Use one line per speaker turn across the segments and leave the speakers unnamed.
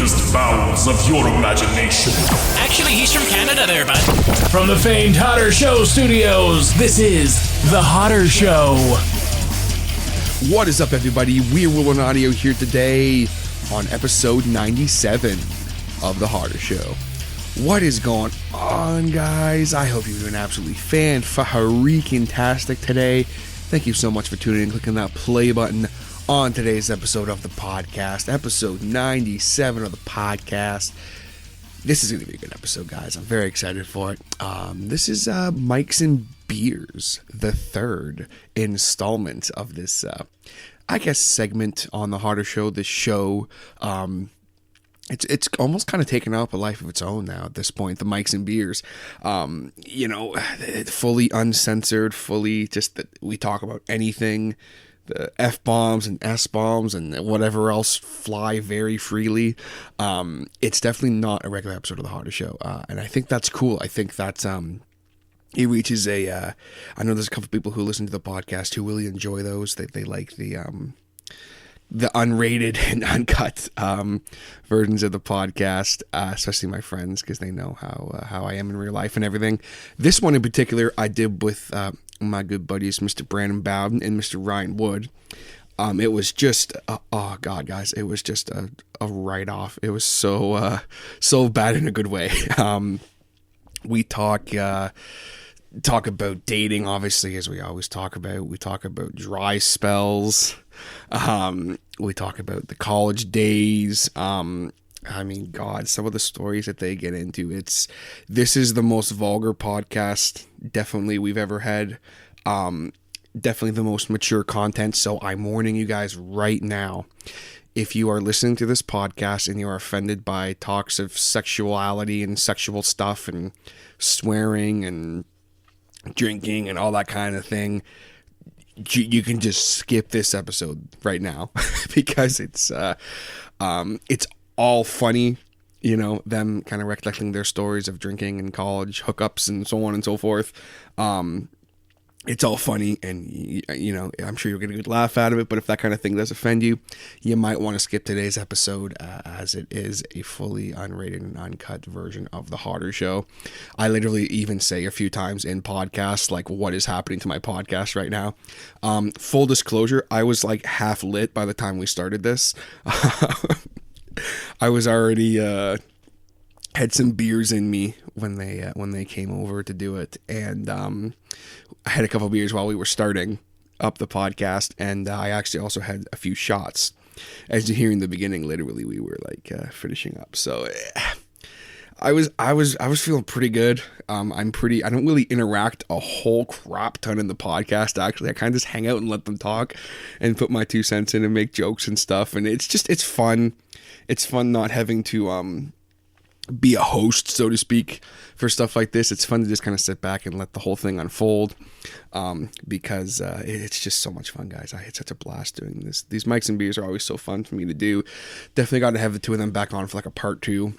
deepest bowels of your imagination.
Actually, he's from Canada there, bud.
From the famed Hodder Show studios, this is The Hodder Show.
What is up, everybody? We're Will Audio here today on episode 97 of The Hodder Show. What is going on, guys? I hope you're doing absolutely fan-freaking-tastic today. Thank you so much for tuning in, clicking that play button on today's episode of the podcast, episode 97 of the podcast. This is going to be a good episode, guys. I'm very excited for it. This is Mikes and Beers, the third installment of this, segment on the Hodder Show. This show, it's almost kind of taken up a life of its own now at this point. The Mikes and Beers, fully uncensored, fully just that we talk about anything. The F-bombs and S-bombs and whatever else fly very freely. It's definitely not a regular episode of the Hodder Show, and I think that's cool. I think that's it reaches I know there's a couple of people who listen to the podcast who really enjoy those. They like the unrated and uncut versions of the podcast, especially my friends, because they know how I am in real life and everything. This one in particular I did with my good buddies Mr. Brandon Bowden and Mr. Ryan Wood. It was just oh god, guys, it was just a write-off. It was so bad in a good way. We talk about dating, obviously, as we always talk about. We talk about dry spells. We talk about the college days. God, some of the stories that they get into. This is the most vulgar podcast definitely we've ever had. Definitely the most mature content. So I'm warning you guys right now. If you are listening to this podcast and you are offended by talks of sexuality and sexual stuff and swearing and drinking and all that kind of thing, you can just skip this episode right now because it's all funny, them kind of recollecting their stories of drinking and college hookups and so on and so forth. It's all funny, and I'm sure you'll get a good laugh out of it, but if that kind of thing does offend you, you might want to skip today's episode, as it is a fully unrated and uncut version of the Hodder Show. I literally even say a few times in podcasts, like, what is happening to my podcast right now? Full disclosure, I was like half lit by the time we started this. I was already had some beers in me when they came over to do it, and I had a couple beers while we were starting up the podcast, and I actually also had a few shots. As you hear in the beginning, literally we were like finishing up. So I was feeling pretty good. I don't really interact a whole crap ton in the podcast. Actually, I kind of just hang out and let them talk and put my 2 cents in and make jokes and stuff. And it's fun. It's fun not having to be a host, so to speak, for stuff like this. It's fun to just kind of sit back and let the whole thing unfold, because it's just so much fun, guys. I had such a blast doing this. These Mikes and Beers are always so fun for me to do. Definitely got to have the two of them back on for like a part 2,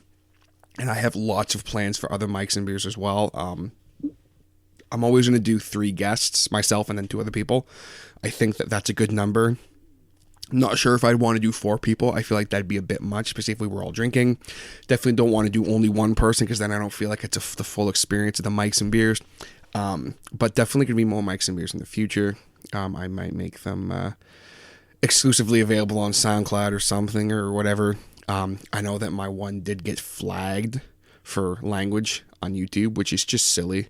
and I have lots of plans for other Mikes and Beers as well. I'm always going to do 3 guests, myself and then 2 other people. I think that's a good number. Not sure if I'd want to do 4 people. I feel like that'd be a bit much, especially if we were all drinking. Definitely don't want to do only one person, because then I don't feel like it's the full experience of the Mikes and Beers. But definitely going to be more Mikes and Beers in the future. I might make them exclusively available on SoundCloud or something or whatever. I know that my one did get flagged for language on YouTube, which is just silly.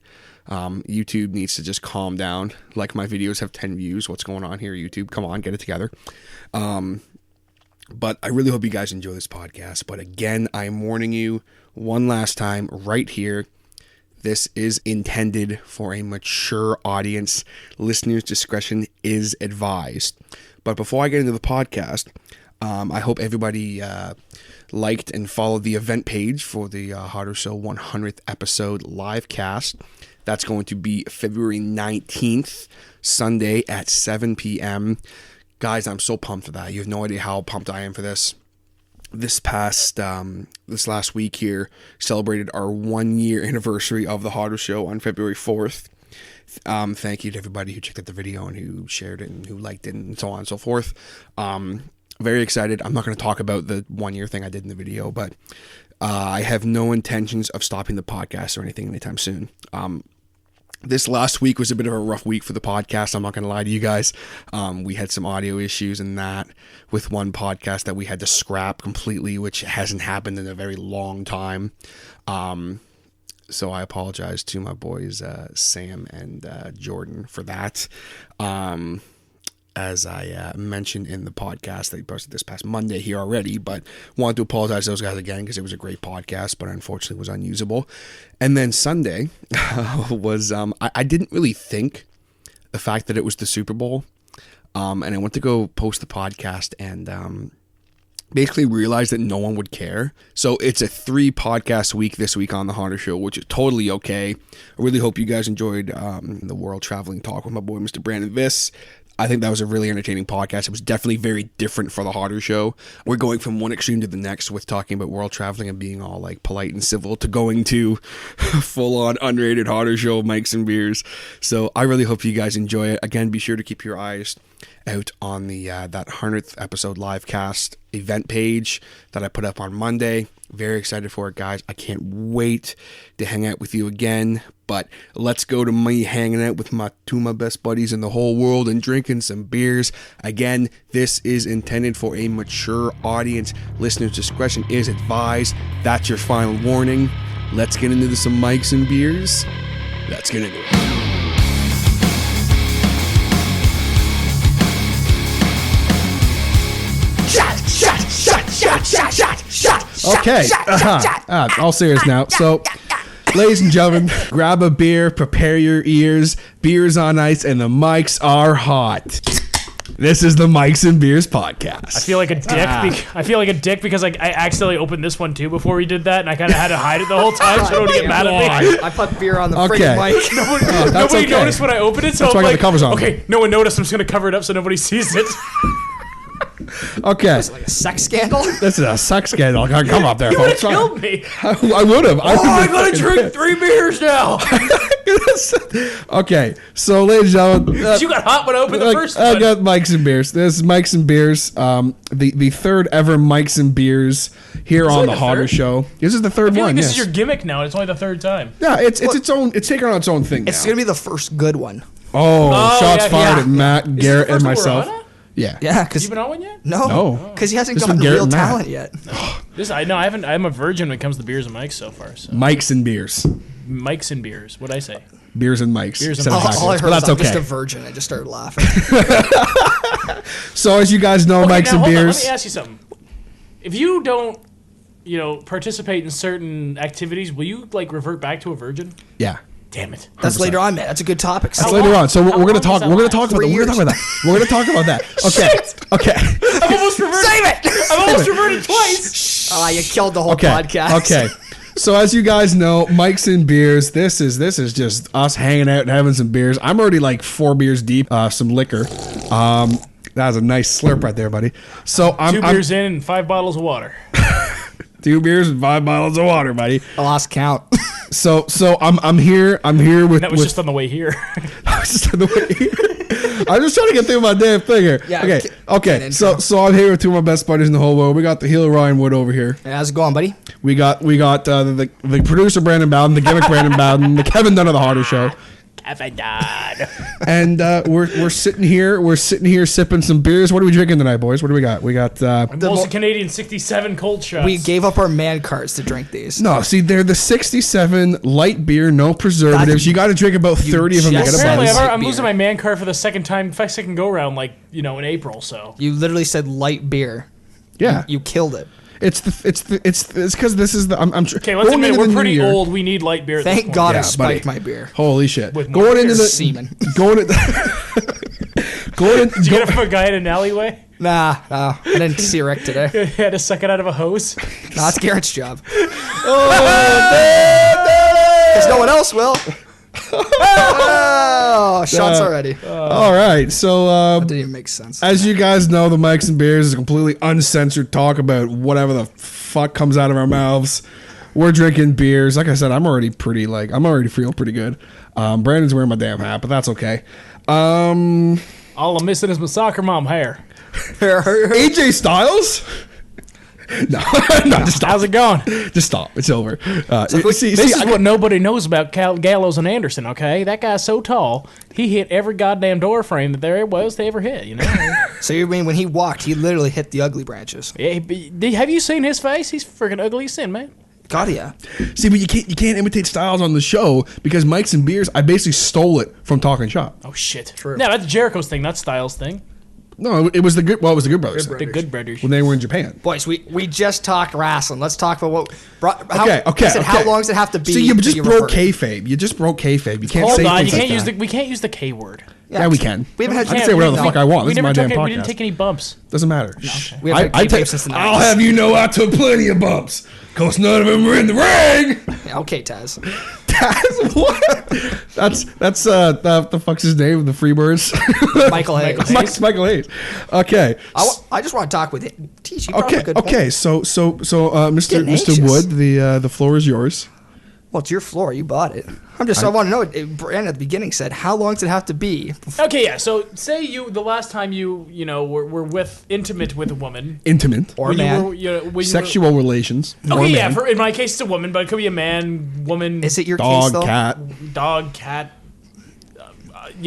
YouTube needs to just calm down. Like, my videos have 10 views. What's going on here, YouTube? Come on, get it together. But I really hope you guys enjoy this podcast. But again, I'm warning you one last time right here. This is intended for a mature audience. Listeners' discretion is advised. But before I get into the podcast, I hope everybody liked and followed the event page for the Hodder Show 100th episode live cast. That's going to be February 19th, Sunday at 7 p.m. Guys, I'm so pumped for that. You have no idea how pumped I am for this. This last week here, celebrated our 1-year anniversary of the Hodder Show on February 4th. Thank you to everybody who checked out the video and who shared it and who liked it and so on and so forth. very excited. I'm not going to talk about the 1 year thing I did in the video, but I have no intentions of stopping the podcast or anything anytime soon. This last week was a bit of a rough week for the podcast. I'm not going to lie to you guys. We had some audio issues and that with one podcast that we had to scrap completely, which hasn't happened in a very long time. So I apologize to my boys, Sam and Jordan, for that. As I mentioned in the podcast that he posted this past Monday here already, but wanted to apologize to those guys again because it was a great podcast, but unfortunately was unusable. And then Sunday was, I didn't really think the fact that it was the Super Bowl, and I went to go post the podcast and basically realized that no one would care. So it's a 3 podcast week this week on the Hodder Show, which is totally okay. I really hope you guys enjoyed the world traveling talk with my boy, Mr. Brandon Viss. I think that was a really entertaining podcast. It was definitely very different for the Hodder Show. We're going from one extreme to the next with talking about world traveling and being all like polite and civil to going to full-on unrated Hodder Show mics and beers. So I really hope you guys enjoy it. Again, be sure to keep your eyes out on the that 100th episode live cast event page that I put up on Monday. Very excited for it, guys. I can't wait to hang out with you again. But let's go to me hanging out with my best buddies in the whole world and drinking some beers. Again, this is intended for a mature audience. Listener's discretion is advised. That's your final warning. Let's get into some mics and beers. Let's get into it. Okay, all serious now. So, ladies and gentlemen, grab a beer, prepare your ears. Beers on ice, and the mics are hot. This is the Mics and Beers podcast.
I feel like a dick. I feel like a dick because I accidentally opened this one too before we did that, and I kind of had to hide it the whole time so nobody get mad at me.
I put beer on the friggin' mic.
Nobody noticed when I opened it, so
that's why
I'm
I got
like,
the covers on.
Okay, no one noticed. I'm just gonna cover it up so nobody sees it.
Okay.
Is it like a sex scandal?
This is a sex scandal. Come up there,
You would
folks.
have killed me.
I would have.
I gotta drink 3 beers now.
Okay, so ladies and gentlemen,
You got hot when I opened the first
I
one.
got Mics and Beers. This is Mics and Beers, the third ever Mics and Beers here on the Hodder Show. This is the third
I feel
one.
like this
Yes.
is your gimmick now. It's only the 3rd time.
Yeah, it's its own. It's taking on its own thing.
It's
now.
gonna be the first good one.
Oh, shots
yeah,
fired
yeah.
at Matt, Garrett, and
Is this the first one
myself.
we're on it?
Yeah.
Yeah, because
You been on one yet?
No.
because he hasn't
This
gotten
one, Garrett
real
and Matt.
talent yet.
I haven't. I'm a virgin when it comes to beers and mics so far. So
Mics and Beers.
mics and beers. What'd I say?
Beers and mics.
Beers and
Said it
mics.
All I
backwards,
heard
but
was
that's
I'm just a
okay.
virgin. I just started laughing.
So as you guys know,
Okay,
Mics
now,
and
hold on,
Beers.
let me ask you something. If you don't, participate in certain activities, will you revert back to a virgin?
Yeah.
Damn it.
That's later on, man. That's a good topic.
That's
How
later
long?
on. So
How
we're gonna
long
talk.
does
We're
that
gonna talk
last?
about that.
3
We're gonna talk about that. We're gonna talk about that. Okay. Okay.
I've almost reverted.
Save it!
I've almost reverted twice.
You killed the whole
Okay.
podcast.
Okay. So as you guys know, Mics and Beers. This is just us hanging out and having some beers. I'm already like 4 beers deep. Some liquor. That was a nice slurp right there, buddy. So I'm
2 beers in and 5 bottles of water.
2 beers and 5 bottles of water, buddy.
I lost count.
So I'm here with.
That was just on the way here.
I was just on the way here. I'm just trying to get through my damn thing here.
Yeah,
Okay.
get
Okay.
an
So
intro.
I'm here with 2 of my best buddies in the whole world. We got the heel Ryan Wood over here.
Hey, how's it going, buddy?
We got the producer Brandon Bowden, the gimmick Brandon Bowden, the Kevin Dunn of the Harder Show,
Kevin Dunn.
and we're sitting here sipping some beers. What are we drinking tonight, boys? What do we got? We got
Molson Canadian 67 cold shots.
We gave up our man cards to drink these.
no. See, they're the 67 light beer, no preservatives.
That's-
You got to drink about 30 of them to
just
get a
said
Apparently,
buzz.
light
I'm
beer.
losing my man card for the second go round, in April. So
You literally said light beer.
Yeah,
You killed it.
it's because this is the. I'm
okay, let's admit it, we're pretty old. We need light beer. At this
Thank
point.
God
Yeah,
I spiked
buddy.
my beer.
Holy shit!
With more
Going into
beer.
the
Semen.
going in, going in,
Did you get it from a guy in an alleyway?
Nah, I didn't see Rick today.
He had to suck it out of a hose.
Nah, it's Garrett's job.
Oh,
Because no one else will. Oh, shots already.
all right, so
Didn't even make sense.
as you guys know, the Mics and Beers is a completely uncensored talk about whatever the fuck comes out of our mouths. We're drinking beers. Like I said, I'm already feeling pretty good. Brandon's wearing my damn hat, but that's okay.
All I'm missing is my soccer mom hair.
AJ Styles? No, just stop.
How's it going?
Just stop. It's over.
This is what nobody knows about Gallows and Anderson, okay? That guy's so tall, he hit every goddamn door frame that there was to ever hit, you know?
So you mean when he walked, he literally hit the ugly branches?
Yeah, have you seen his face? He's freaking ugly as sin, man.
God, yeah.
See, but you can't imitate Styles on the show because Mike's and Beers, I basically stole it from Talking Shop.
Oh, shit.
True.
No, that's Jericho's thing, not Styles' thing.
No, it was the Good Brothers.
The Good Brothers.
When they were in Japan.
Boys, we just talked wrestling. Let's talk about what...
Okay.
How long does it have to be?
So you just broke
revert?
kayfabe. You just broke kayfabe. You can't
Hold
say
on,
things
you can't
like
use
that.
we can't use the K word.
Yeah, we can.
We haven't had...
I can say whatever the fuck I want. This is my damn
We didn't
podcast.
take any bumps.
Doesn't matter. Shh.
We haven't had kayfabe since the 90s.
I'll have you know I took plenty of bumps. Cause none of them were in the ring.
Yeah, okay, Taz.
Taz, what? That's the fuck's his name? The Freebirds.
Michael Hayes.
Michael Hayes. Okay.
I just want to talk with him. Teach, you brought up a good
Okay.
point.
So,
Getting
Mr.
anxious.
Wood, the floor is yours.
Well, it's your floor. You bought it. I want to know. Brandon at the beginning said, how long does it have to be?
Okay, yeah. So say the last time you were intimate with a woman.
Intimate.
Or
when
man.
Sexual relations. Or
Okay, yeah.
man.
In my case, it's a woman, but it could be a man, woman,
Is it your
Dog,
case, though?
cat.
dog, cat,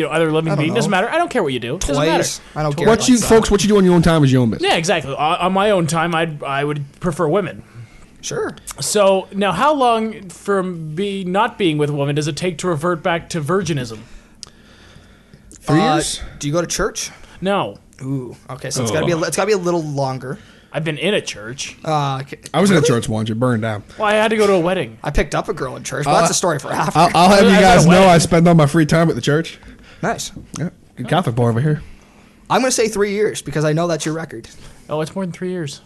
other living being. Doesn't matter. I don't care what you do. Doesn't matter.
Toys? I don't care.
What you do on your own time is your own business.
Yeah, exactly. On my own time, I would prefer women.
Sure.
So now, how long from not being with a woman does it take to revert back to virginism?
3 years?
Do you go to church?
No,
Ooh. Okay, so it's gotta be a little longer.
I've been in a church.
Okay.
I was in a church once. It burned down.
Well, I had to go to a wedding.
I picked up a girl in church, but that's a story for after.
I'll have you
I got
guys
a
know
wedding.
I spend all my free time at the church.
Nice.
Yeah, good Catholic boy over here.
I'm gonna say 3 years because I know that's your record.
Oh, it's more than 3 years.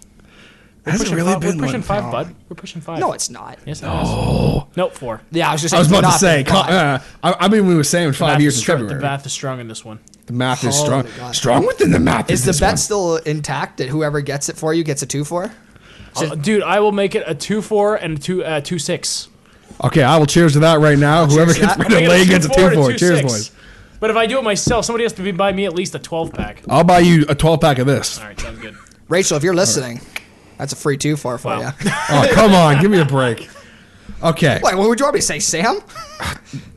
Has it really been?
We're pushing
one?
5, bud. We're pushing 5.
No, it's not.
Yes, it is. Nope, 4.
Yeah, I was just.
I was about to
not
say.
five.
I mean, we were saying 5 years in February.
The math is strong in this one.
The math is
Oh
strong.
my God.
Strong within the math.
Is the
this
bet
one.
still intact that whoever gets it for you gets a 2-4?
Dude, I will make it a 2-4 and a 2-6.
Okay, I will cheers to that right now. Whoever
to
gets
that.
rid
I'll
of
make it
leg gets a
2-4 and
2-4. Cheers,
2-6.
boys.
But if I do it myself, somebody has to buy me at least a 12-pack.
I'll buy you a 12-pack of this.
All right, sounds good.
Rachel, if you're listening, that's a free 2-4 for
Wow.
you.
Oh, come on. Give me a break. Okay.
Wait, what would you want me to say, Sam?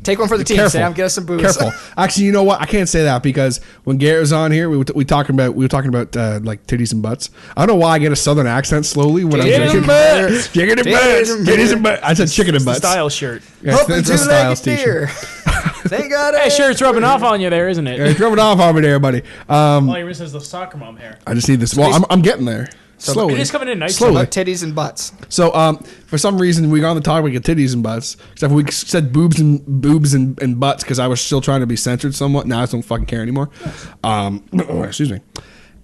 Take one for the team,
Careful.
Sam. Get us some booze.
Careful. Actually, you know what? I can't say that because when Garrett was on here, we were talking about like titties and butts. I don't know why I get a southern accent slowly when I'm
Titties
drinking.
and butts.
Chicken and
Titties
butts.
and
Titties and butts. I said chicken and
The
butts.
style shirt.
Yeah,
Hoping
it's a Styles
two-legged
t-shirt.
deer. Thank God.
Hey, sure, it's rubbing off on you there, isn't it?
Yeah, it's rubbing off on me there, buddy.
All you're missing is the soccer mom hair.
I just need this. Well, I'm getting there. Slowly.
It is coming in nice.
Slowly.
About titties and butts.
So, for some reason, we got on the topic of titties and butts. Except we said boobs and butts because I was still trying to be censored somewhat. Now I just don't fucking care anymore. Excuse me.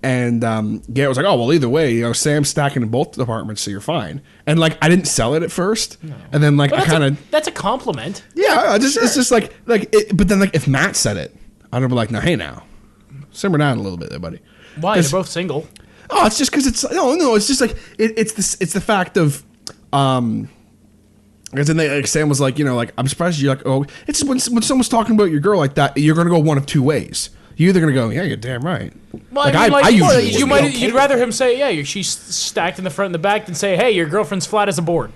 And Garrett was like, "Oh well, either way, Sam's stacking in both departments, so you're fine." And like, I didn't sell it at first, and then like
But
I kind of
that's a compliment.
it's just like but then like if Matt said it, I'd be like, "No, hey now, simmer down a little bit there, buddy."
Why?
'Cause-
They're both single.
Oh, it's just because it's no. It's just like it's the fact of because then like Sam was like, like I'm surprised you're like, oh, it's when someone's talking about your girl like that, you're gonna go one of two ways. You're either gonna go, yeah, you're damn right.
Well,
Like,
I mean,
I usually
you
would.
might you'd rather him say, yeah, she's stacked in the front and the back, than say, hey, your girlfriend's flat as a board.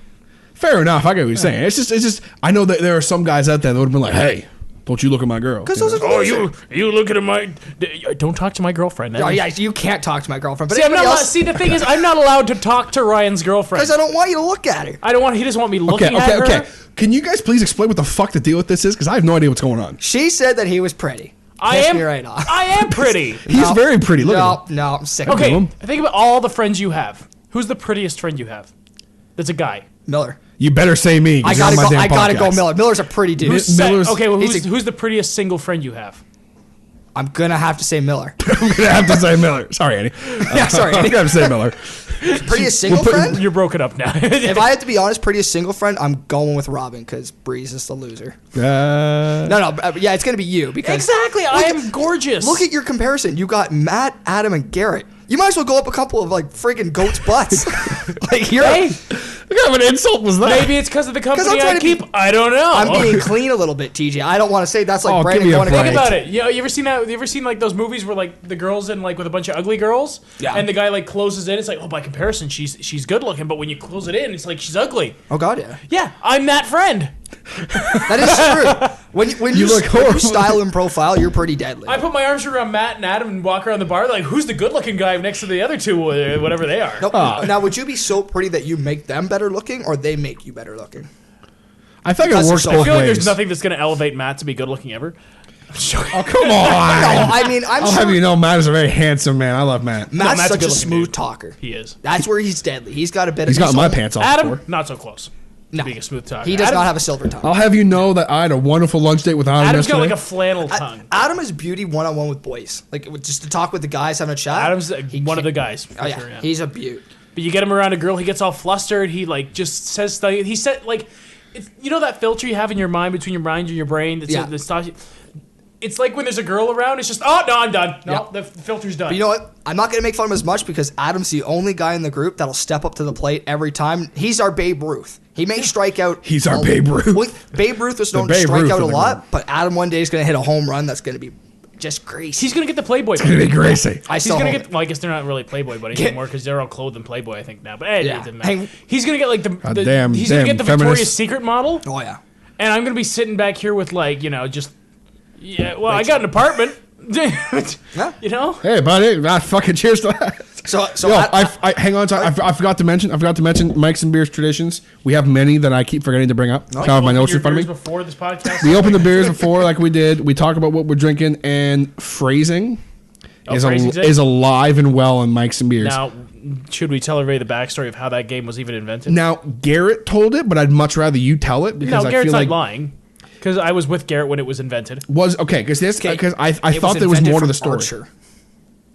Fair enough. I get what you're saying. It's just I know that there are some guys out there that would have been like, hey, don't you look at my girl?
Because those are
Oh, you looking at my? Don't talk to my girlfriend.
Oh, yeah, you can't talk to my girlfriend. But
See,
see,
the thing is, I'm not allowed to talk to Ryan's girlfriend.
because I don't want you to look at her.
I don't want. He doesn't want me looking at her.
Okay. Can you guys please explain what the fuck the deal with this is? Because I have no idea what's going on.
She said that he was pretty.
I
Pissed
am
me right off.
I am pretty.
He's very pretty. Look at him.
No, I'm sick
Okay,
of him.
think about all the friends you have. Who's the prettiest friend you have? That's a guy.
Miller.
You better say me. 'cause
I
you're on
gotta
my
go.
damn
I gotta go.
podcast.
Miller. Miller's a pretty dude.
Miller's-
Okay, well,
he's
who's the prettiest single friend you have?
I'm gonna have to say Miller.
I'm gonna have to say Miller. Sorry, Andy.
Yeah, sorry,
I'm
Andy.
gonna have to say Miller.
Prettiest single friend?
You're broken up now.
If I had to be honest, prettiest single friend, I'm going with Robin because Breeze is the loser.
Uh,
No, yeah, it's gonna be you because
Exactly, I am gorgeous.
Look at your comparison. You got Matt, Adam, and Garrett. You might as well go up a couple of like freaking goats' butts. Like you're.
Hey,
What kind of an insult was that?
Maybe it's because of the company
I'm
I
trying to
keep. I don't know.
I'm being clean a little bit, TJ. I don't want to say that's like
Oh,
Brandon
give me a
going
break.
Think
to
about it. You ever seen that? You ever seen like those movies where like the girls in like with a bunch of ugly girls?
Yeah.
And the guy like closes in. It's like, oh, by comparison, she's good looking. But when you close it in, it's like she's ugly.
Oh God, yeah.
Yeah, I'm that friend.
That is true. When you
look
when
horrible.
you style and profile, you're pretty deadly.
I put my arms around Matt and Adam and walk around the bar. Like, who's the good-looking guy next to the other two, whatever they are?
Nope. Now, would you be so pretty that you make them better looking, or they make you better looking?
I think it
Because
works
they're
both
I feel like
ways.
there's nothing that's gonna elevate Matt to be good-looking ever.
Oh, come on.
No, I mean, I'm
I'll
sure
have you know, Matt is a very handsome man. I love Matt.
Matt's
Matt's a
such a
good-looking
smooth
dude.
talker.
He is.
That's where he's deadly. He's got a bit
He's
of
gotten my pants off
Adam,
before.
not so close.
No.
Being a smooth talker.
He does
Adam,
not have a silver tongue.
I'll have you know that I had a wonderful lunch date with Adam
Adam's got
yesterday.
like a flannel tongue.
Adam is beauty one-on-one with boys. Like, just to talk with the guys, having a chat.
Adam's
he
one of
can't-
the guys. For
Oh, yeah.
sure, yeah.
He's a beaut.
But you get him around a girl, he gets all flustered. He like just says things. He said like, it's, you know that filter you have in your mind between your mind and your brain. That's
Yeah.
that stops you. It's like when there's a girl around. It's just no, I'm done. No,
Yeah.
the filter's done.
But you know what? I'm not going to make fun of him as much because Adam's the only guy in the group that'll step up to the plate every time. He's our Babe Ruth. He may strike out.
He's our Babe Ruth.
Well, Babe Ruth was known to
Babe
strike
Ruth
out a
of the
lot,
group.
but Adam one day is going to hit a home run that's going to be just crazy.
He's gonna get the Playboy.
It's going to be crazy.
I
He's
still
gonna
hope
get. Well, I guess they're not really Playboy buddies anymore because they're all clothed in Playboy, I think now. But it
Yeah.
doesn't matter.
Hang-
He's gonna get like the.
damn-
he's gonna
damn
get the Victoria's
feminist.
Secret model,
Oh, yeah.
and I'm gonna be sitting back here with like just. Yeah, well, I got an apartment. You know.
Hey, buddy. Fucking cheers to that.
So
Yo,
I-
I hang on. I forgot to mention Mike's and Beers traditions. We have many that I keep forgetting to bring up. I have my notes in front of me.
Before this podcast.
We opened the beers before, like we did. We talk about what we're drinking, and phrasing
phrasing's it?
is alive and well in Mike's and Beers.
Now, should we tell everybody the backstory of how that game was even invented?
Now, Garrett told it, but I'd much rather you tell it because
No,
I
Garrett's
feel
not
like
lying. Because I was with Garrett when it was invented.
was okay because I
it
thought there was
invented
more to
from
the story.
Archer.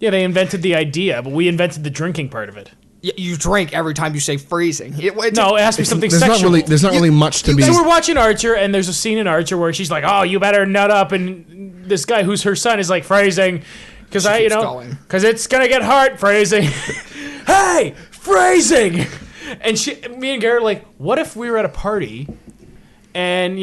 Yeah, they invented the idea, but we invented the drinking part of it.
You drink every time you say phrasing.
No, it has to be something
There's
sexual.
not really much to be.
So we're watching Archer, and there's a scene in Archer where she's like, "Oh, you better nut up," and this guy who's her son is like phrasing, because
keeps going.
because it's gonna get hard phrasing. Hey, phrasing, and me and Garrett are like, what if we were at a party, and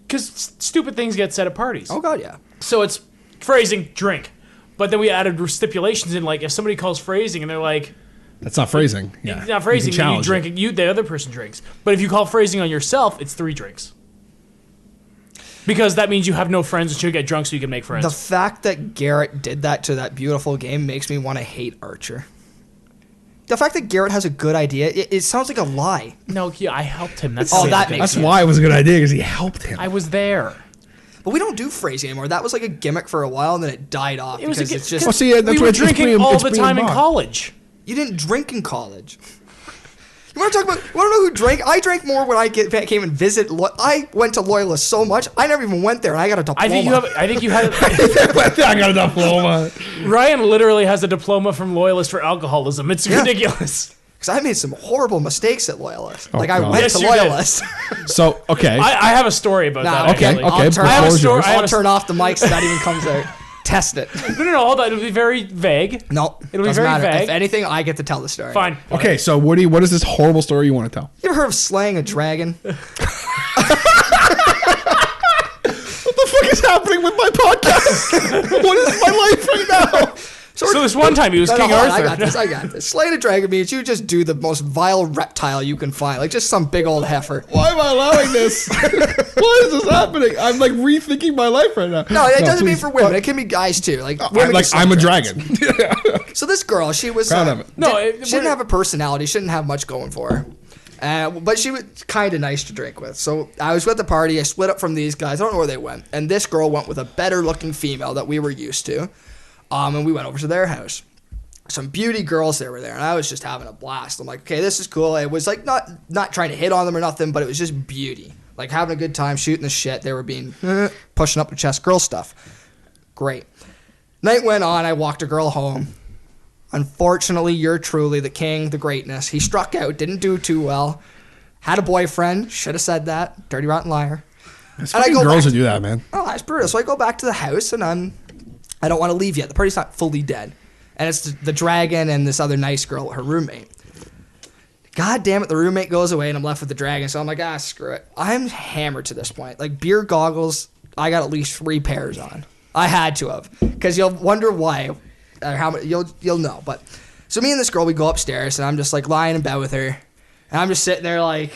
because stupid things get said at parties.
Oh, God, yeah.
So it's phrasing, drink, but then we added stipulations in like if somebody calls phrasing and they're like.
That's not phrasing. Yeah,
Not phrasing.
can
Then you
challenge
drink.
it.
The other person drinks. But if you call phrasing on yourself, it's 3 drinks. Because that means you have no friends and you get drunk so you can make friends.
The fact that Garrett did that to that beautiful game makes me want to hate Archer. The fact that Garrett has a good idea, it sounds like a lie.
no, yeah, I helped him. That's
Oh,
the
that
thing.
makes
That's why it was a good idea because he helped him.
I was there.
But we don't do phrasing anymore. That was like a gimmick for a while, and then it died off
It was
because
a,
it's just
Well, see, that's
we
what
were
it's
drinking
being-
all
it's
the
being
time in
mocked.
college.
you didn't drink in college. You want to talk about? You want to know who drank? I drank more when I came and visit. I went to Loyola so much. I never even went there, and I got a diploma.
I think you had.
I got a diploma.
Ryan literally has a diploma from Loyalist for alcoholism. It's ridiculous.
Because I made some horrible mistakes at Loyola. Like I
God.
went
Yes,
to
you did.
Loyalist.
So okay,
I have a story about that.
okay,
actually.
okay.
I'll turn,
I have a
Floor's
story.
yours.
I have
I'll
a
turn off the mic so that even comes out. Test it.
No, hold on. It'll be very vague.
No,
It'll be
doesn't
very
matter.
vague.
If anything, I get to tell the story.
Fine.
okay. So Woody, what is this horrible story you want to tell?
You ever heard of slaying a dragon?
What the fuck is happening with my podcast? What is my life right now?
So this one time he was
No,
King
hold on,
Arthur.
I got this. Slaying a dragon means you just do the most vile reptile you can find, like just some big old heifer.
Why am I allowing this? Why is this happening? I'm like rethinking my life right now.
No, it doesn't mean
please.
for women. It can be guys too. Like women can slay
I'm a
dragons.
dragon.
So this girl, she was
Proud of it.
No,
she didn't have a personality. She didn't have much going for her. But she was kind of nice to drink with. So I was with the party. I split up from these guys. I don't know where they went. And this girl went with a better looking female that we were used to. And we went over to their house. Some beauty girls that were there, and I was just having a blast. I'm like, okay, this is cool. It was like not trying to hit on them or nothing, but it was just beauty. Like having a good time, shooting the shit. They were being pushing up the chest girl stuff. Great. Night went on. I walked a girl home. Unfortunately, you're truly the king, the greatness. He struck out, didn't do too well. Had a boyfriend. Should have said that. Dirty rotten liar.
It's
And I
fucking
go
girls
back-
who do that, man.
Oh, that's brutal. So I go back to the house, and I don't want to leave yet. The party's not fully dead. And it's the dragon and this other nice girl, her roommate. God damn it, the roommate goes away and I'm left with the dragon. So I'm like, screw it. I'm hammered to this point. Like beer goggles, I got at least 3 pairs on. I had to have, because you'll wonder why, or how much you'll know. But so me and this girl, we go upstairs and I'm just like lying in bed with her, and I'm just sitting there like,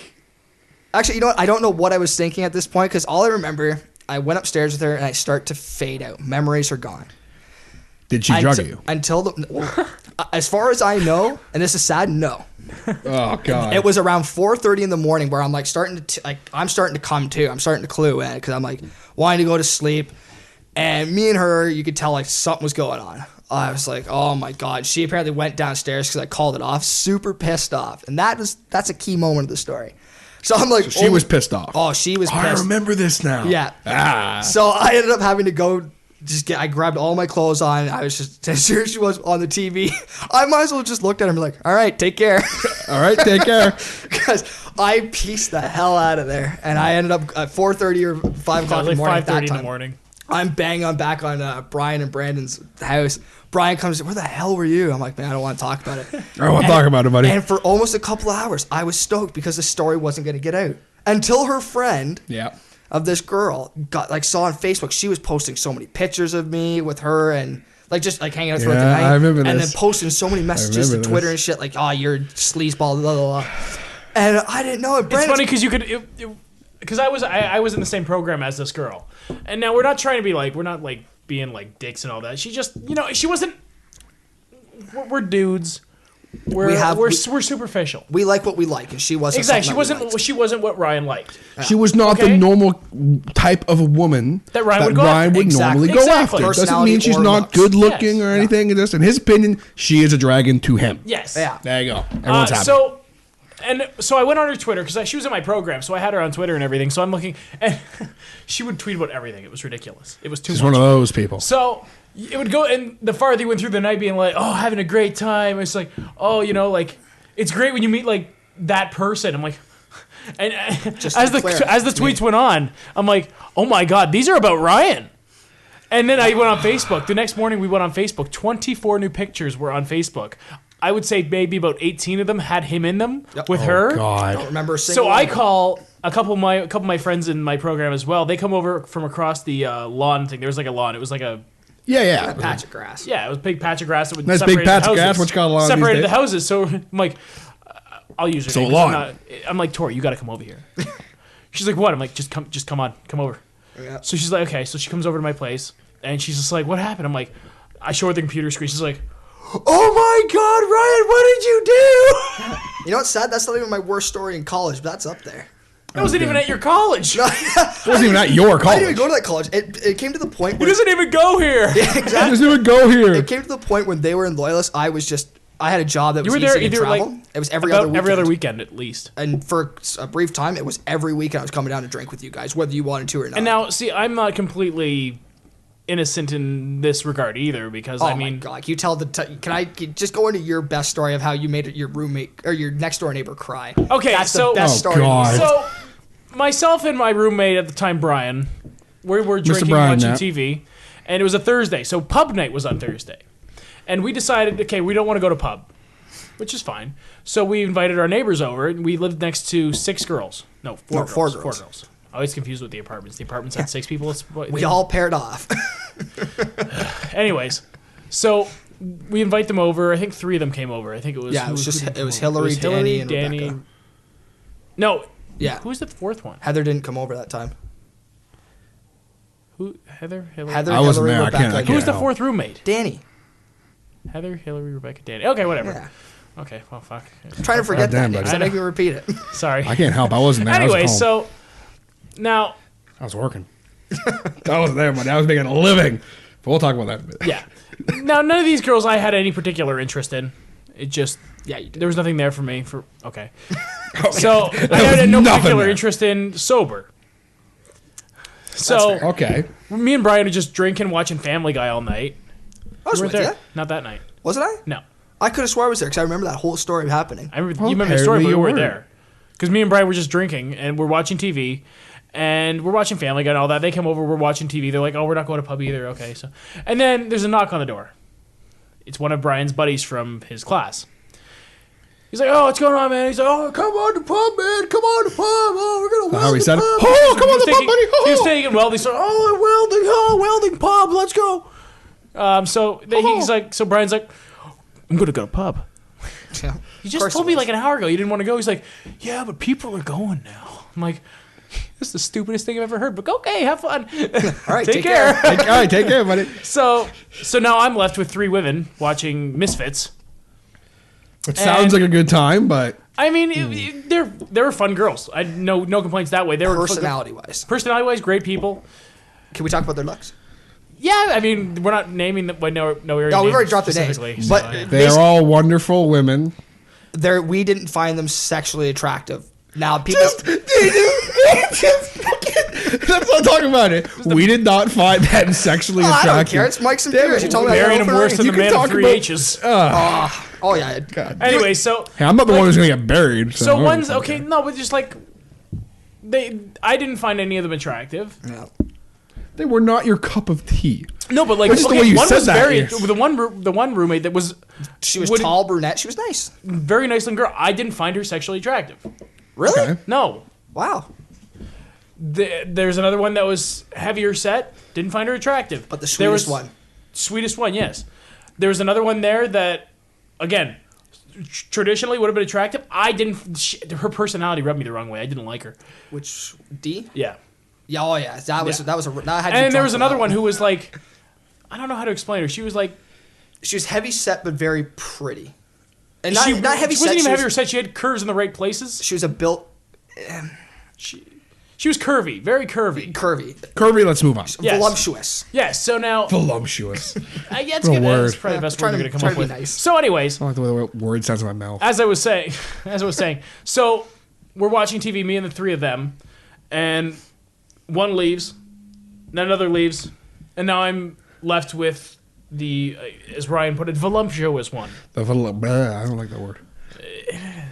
actually, you know what? I don't know what I was thinking at this point, because all I remember, I went upstairs with her and I start to fade out. Memories are gone.
Did she drug you?
Until as far as I know, and this is sad, no.
Oh God!
It was around 4:30 in the morning where I'm like I'm starting to come to. I'm starting to clue in because I'm like wanting to go to sleep, and me and her, you could tell like something was going on. I was like, oh my God. She apparently went downstairs because I called it off, super pissed off, and that's a key moment of the story. So I'm like,
she was pissed off.
Oh, she was pissed.
I remember this now.
Yeah. So I ended up having to go. I grabbed all my clothes on. I was just, as soon as she was on the TV, I might as well just looked at her and be like, all right, take care.
All right, take care.
Because I pieced the hell out of there. And I ended up at 4:30 or 5 o'clock in the morning.
5:30 in the morning.
I'm banging on back on Brian and Brandon's house. Brian comes in, where the hell were you? I'm like, man, I don't want to talk about it.
I don't want to talk about it, buddy.
And for almost a couple of hours, I was stoked because the story wasn't going to get out. Until her friend...
Yeah.
Of this girl saw on Facebook, she was posting so many pictures of me with her and like just like hanging out throughout the night.
I remember
and
this.
then posting so many messages to Twitter and shit like, oh, you're a sleazeball, blah, blah, blah. And I didn't know it.
It's funny because you could, because I was in the same program as this girl, and now we're not trying to be like, we're not like being like dicks and all that. She just, she wasn't. We're dudes. We're superficial.
We like what we like, and she wasn't.
Exactly. She wasn't what Ryan liked.
She was not the normal type of a woman
that Ryan would
normally go after. Doesn't mean she's not good looking or anything. Yeah. Just in his opinion, she is a dragon to him.
Yes.
Yeah.
There you go. Everyone's happy.
So I went on her Twitter because she was in my program, so I had her on Twitter and everything. So I'm looking, and she would tweet about everything. It was ridiculous. It was too much.
She's one of those people.
So it would go, and the farther you went through the night, being like, "Oh, having a great time." It's like, "Oh, like it's great when you meet like that person." I'm like, and as the tweets went on, I'm like, "Oh my God, these are about Ryan." And then I went on Facebook. The next morning, we went on Facebook. 24 new pictures were on Facebook. I would say maybe about 18 of them had him in them with her.
God.
I don't remember a single
So
one.
I call a couple of my friends in my program as well. They come over from across the lawn thing. There was like a lawn. It was like a
a patch of grass.
Yeah, it was a big patch of grass that would
nice
separate
big patch
the
of
houses.
grass. What you call a lawn?
Separated the houses. So I'm like, I'll use her
So
name.
lawn.
I'm like, Tori, you got to come over here. She's like, what? I'm like, just come on, come over.
Yeah.
So she's like, okay. So she comes over to my place, and she's just like, what happened? I'm like, I show her the computer screen. She's like, oh my God, Ryan, what did you do?
You know what's sad? That's not even my worst story in college, but that's up there.
It wasn't even at your college.
It wasn't even at your college.
I didn't even go to that college. It came to the point
He
where...
doesn't even go here.
Yeah, exactly.
It doesn't even go here.
It came to the point when they were in Loyalist, I had a job that was
You were there
easy to
either
travel.
like
it was every other
weekend at least.
And for a brief time, it was every weekend I was coming down to drink with you guys, whether you wanted to or not.
And now, see, I'm not completely innocent in this regard either, because
oh my God, you tell can I just go into your best story of how you made your roommate or your next door neighbor cry?
Okay,
that's
so
the best story.
God.
So myself and my roommate at the time, Brian, we were drinking,
Brian,
watching TV, and it was a Thursday, so pub night was on Thursday, and we decided, okay, we don't want to go to pub, which is fine. So we invited our neighbors over, and we lived next to 6 girls. No, 4 girls.
4 girls.
4 girls. I always confused with the apartments. The apartments had 6 people.
We all paired off.
Anyways, so we invite them over. I think 3 of them came over. I think it was
it was Hillary, Danny, and Rebecca.
No,
yeah.
Who's the 4th one?
Heather didn't come over that time.
Who? Heather, Hillary.
Heather,
I wasn't
Hillary,
there. I
Rebecca.
can't
Who was the
help.
4th roommate?
Danny.
Heather, Hillary, Rebecca, Danny. Okay, whatever.
Yeah.
Okay, well, fuck.
I'm trying to forget that
damn,
name,
buddy.
so I make me repeat it.
Sorry.
I can't help. I wasn't there.
Anyway,
I was at home.
so now,
I was working. I wasn't there, buddy. I was making a living. But we'll talk about that in a bit.
yeah. Now, none of these girls I had any particular interest in. It just,
Yeah, you did.
there was nothing there for me. Okay. So I had no
nothing
particular
there.
interest in sober. So
Okay.
me and Brian are just drinking, watching Family Guy all night.
I was
You
with
weren't
you.
there. Not that night.
Wasn't I?
No.
I could have swore I was there because I remember that whole story happening.
I remember,
Well,
you remember the story, but
apparently
we
you
weren't
were.
there. Because me and Brian were just drinking, and we're watching TV, and we're watching Family Guy and all that. They come over, we're watching TV. They're like, oh, we're not going to pub either. Okay, so. And then there's a knock on the door. It's one of Brian's buddies from his class. He's like, oh, what's going on, man? He's like, oh, come on the pub, man. Come on the pub. Oh, we're going to weld
How he
the
said it?
pub.
Oh, come on the pub, buddy.
He was taking welding. So, welding pub. Let's go. So Brian's like, I'm going to go to pub.
Yeah.
You just told me like an hour ago you didn't want to go. He's like, yeah, but people are going now. I'm like, this is the stupidest thing I've ever heard. But okay, have fun.
All right,
take care.
All right, take care, buddy.
So now I'm left with 3 women watching Misfits.
It sounds like a good time, but
I mean, they were fun girls. I no complaints that way. They were
Personality-wise,
great people.
Can we talk about their looks?
Yeah, I mean, we're not naming them. No area.
No, we've already dropped their names.
specifically,
But
they're all wonderful women.
we didn't find them sexually attractive. Now people.
That's what I'm talking about. We did not find them sexually attractive.
I don't care. It's Mike's and Beers. You told me
marrying them worse than the man of 3 H's.
Oh yeah. God.
Anyway, so
hey, I'm not the one who's gonna get buried.
So one's okay. No, but just like I didn't find any of them attractive.
Yeah.
They were not your cup of tea.
No, but like
Which is the way you
one
said
was
that,
very
yes.
the one roommate that was
She was tall, brunette. She was nice.
very nice looking girl. I didn't find her sexually attractive.
Really?
Okay.
No.
Wow.
There's another one that was heavier set. Didn't find her attractive.
But the sweetest one.
Sweetest one, yes. There's another one there that, again, traditionally would have been attractive. I didn't. Her personality rubbed me the wrong way. I didn't like her.
Which D?
Yeah.
Yeah. Oh yeah. That was.
And there was another one who was like, I don't know how to explain her. She was like,
she was heavy set but very pretty. And
she
not heavy
wasn't
set.
even heavier set. She had curves in the right places.
She was a built.
She was curvy, very curvy.
Kirby, let's move on.
Yes.
Voluptuous.
Yes. So now,
Voluptuous.
yeah, it's
What a
good.
word.
That's probably the best word you're gonna come
trying
up
to be
with.
nice.
So, anyways,
I like the way the word sounds in my mouth.
as I was saying, so we're watching TV, me and the 3 of them, and one leaves, then another leaves, and now I'm left with the, as Ryan put it, voluptuous one.
I don't like that word.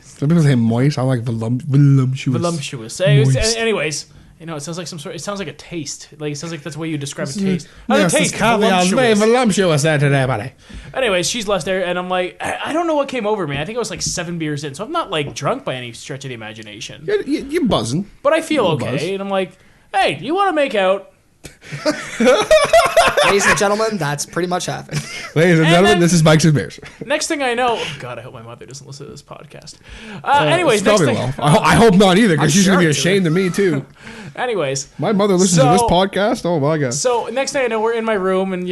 Some people say moist. I like voluptuous.
Voluptuous.
Moist.
Anyways, it sounds like it sounds like a taste. Like it sounds like that's the way you describe a taste.
Yes,
taste.
it's very voluptuous there today, buddy.
Anyways, she's left there, and I'm like, I don't know what came over me. I think I was like 7 beers in, so I'm not like drunk by any stretch of the imagination.
You're buzzing.
But I feel
Buzz.
okay, and I'm like, hey, do you want to make out?
Ladies and gentlemen, that's pretty much happened.
Ladies and gentlemen,
then-
this is Mike's and Bears.
Next thing I know, oh God, I hope my mother doesn't listen to this podcast. Anyways, next
probably
thing.
will. I hope not either, because she's
sure
gonna be
it
ashamed of me too.
Anyways,
My mother listens to this podcast. Oh my god.
so next thing I know, we're in my room, and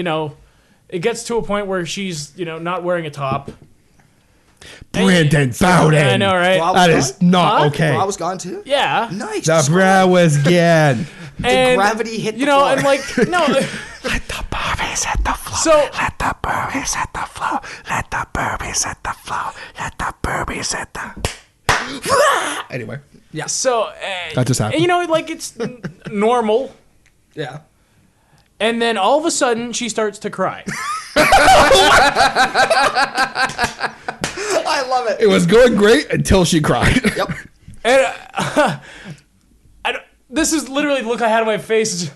it gets to a point where she's not wearing a top.
Brandon Bowden.
I know, right?
Wow.
That is not
Huh?
okay.
I was gone too.
Yeah.
Nice.
The bra was gone.
And,
gravity hit the floor.
and like no.
Let the burbies hit the floor.
So
Let the burbies hit the floor. Let the burbies hit the floor. Let the burbies hit the. Anyway,
so
that just happened.
like it's normal,
Yeah.
and then all of a sudden she starts to cry.
I love it.
It was going great until she cried.
Yep.
And this is literally the look I had on my face.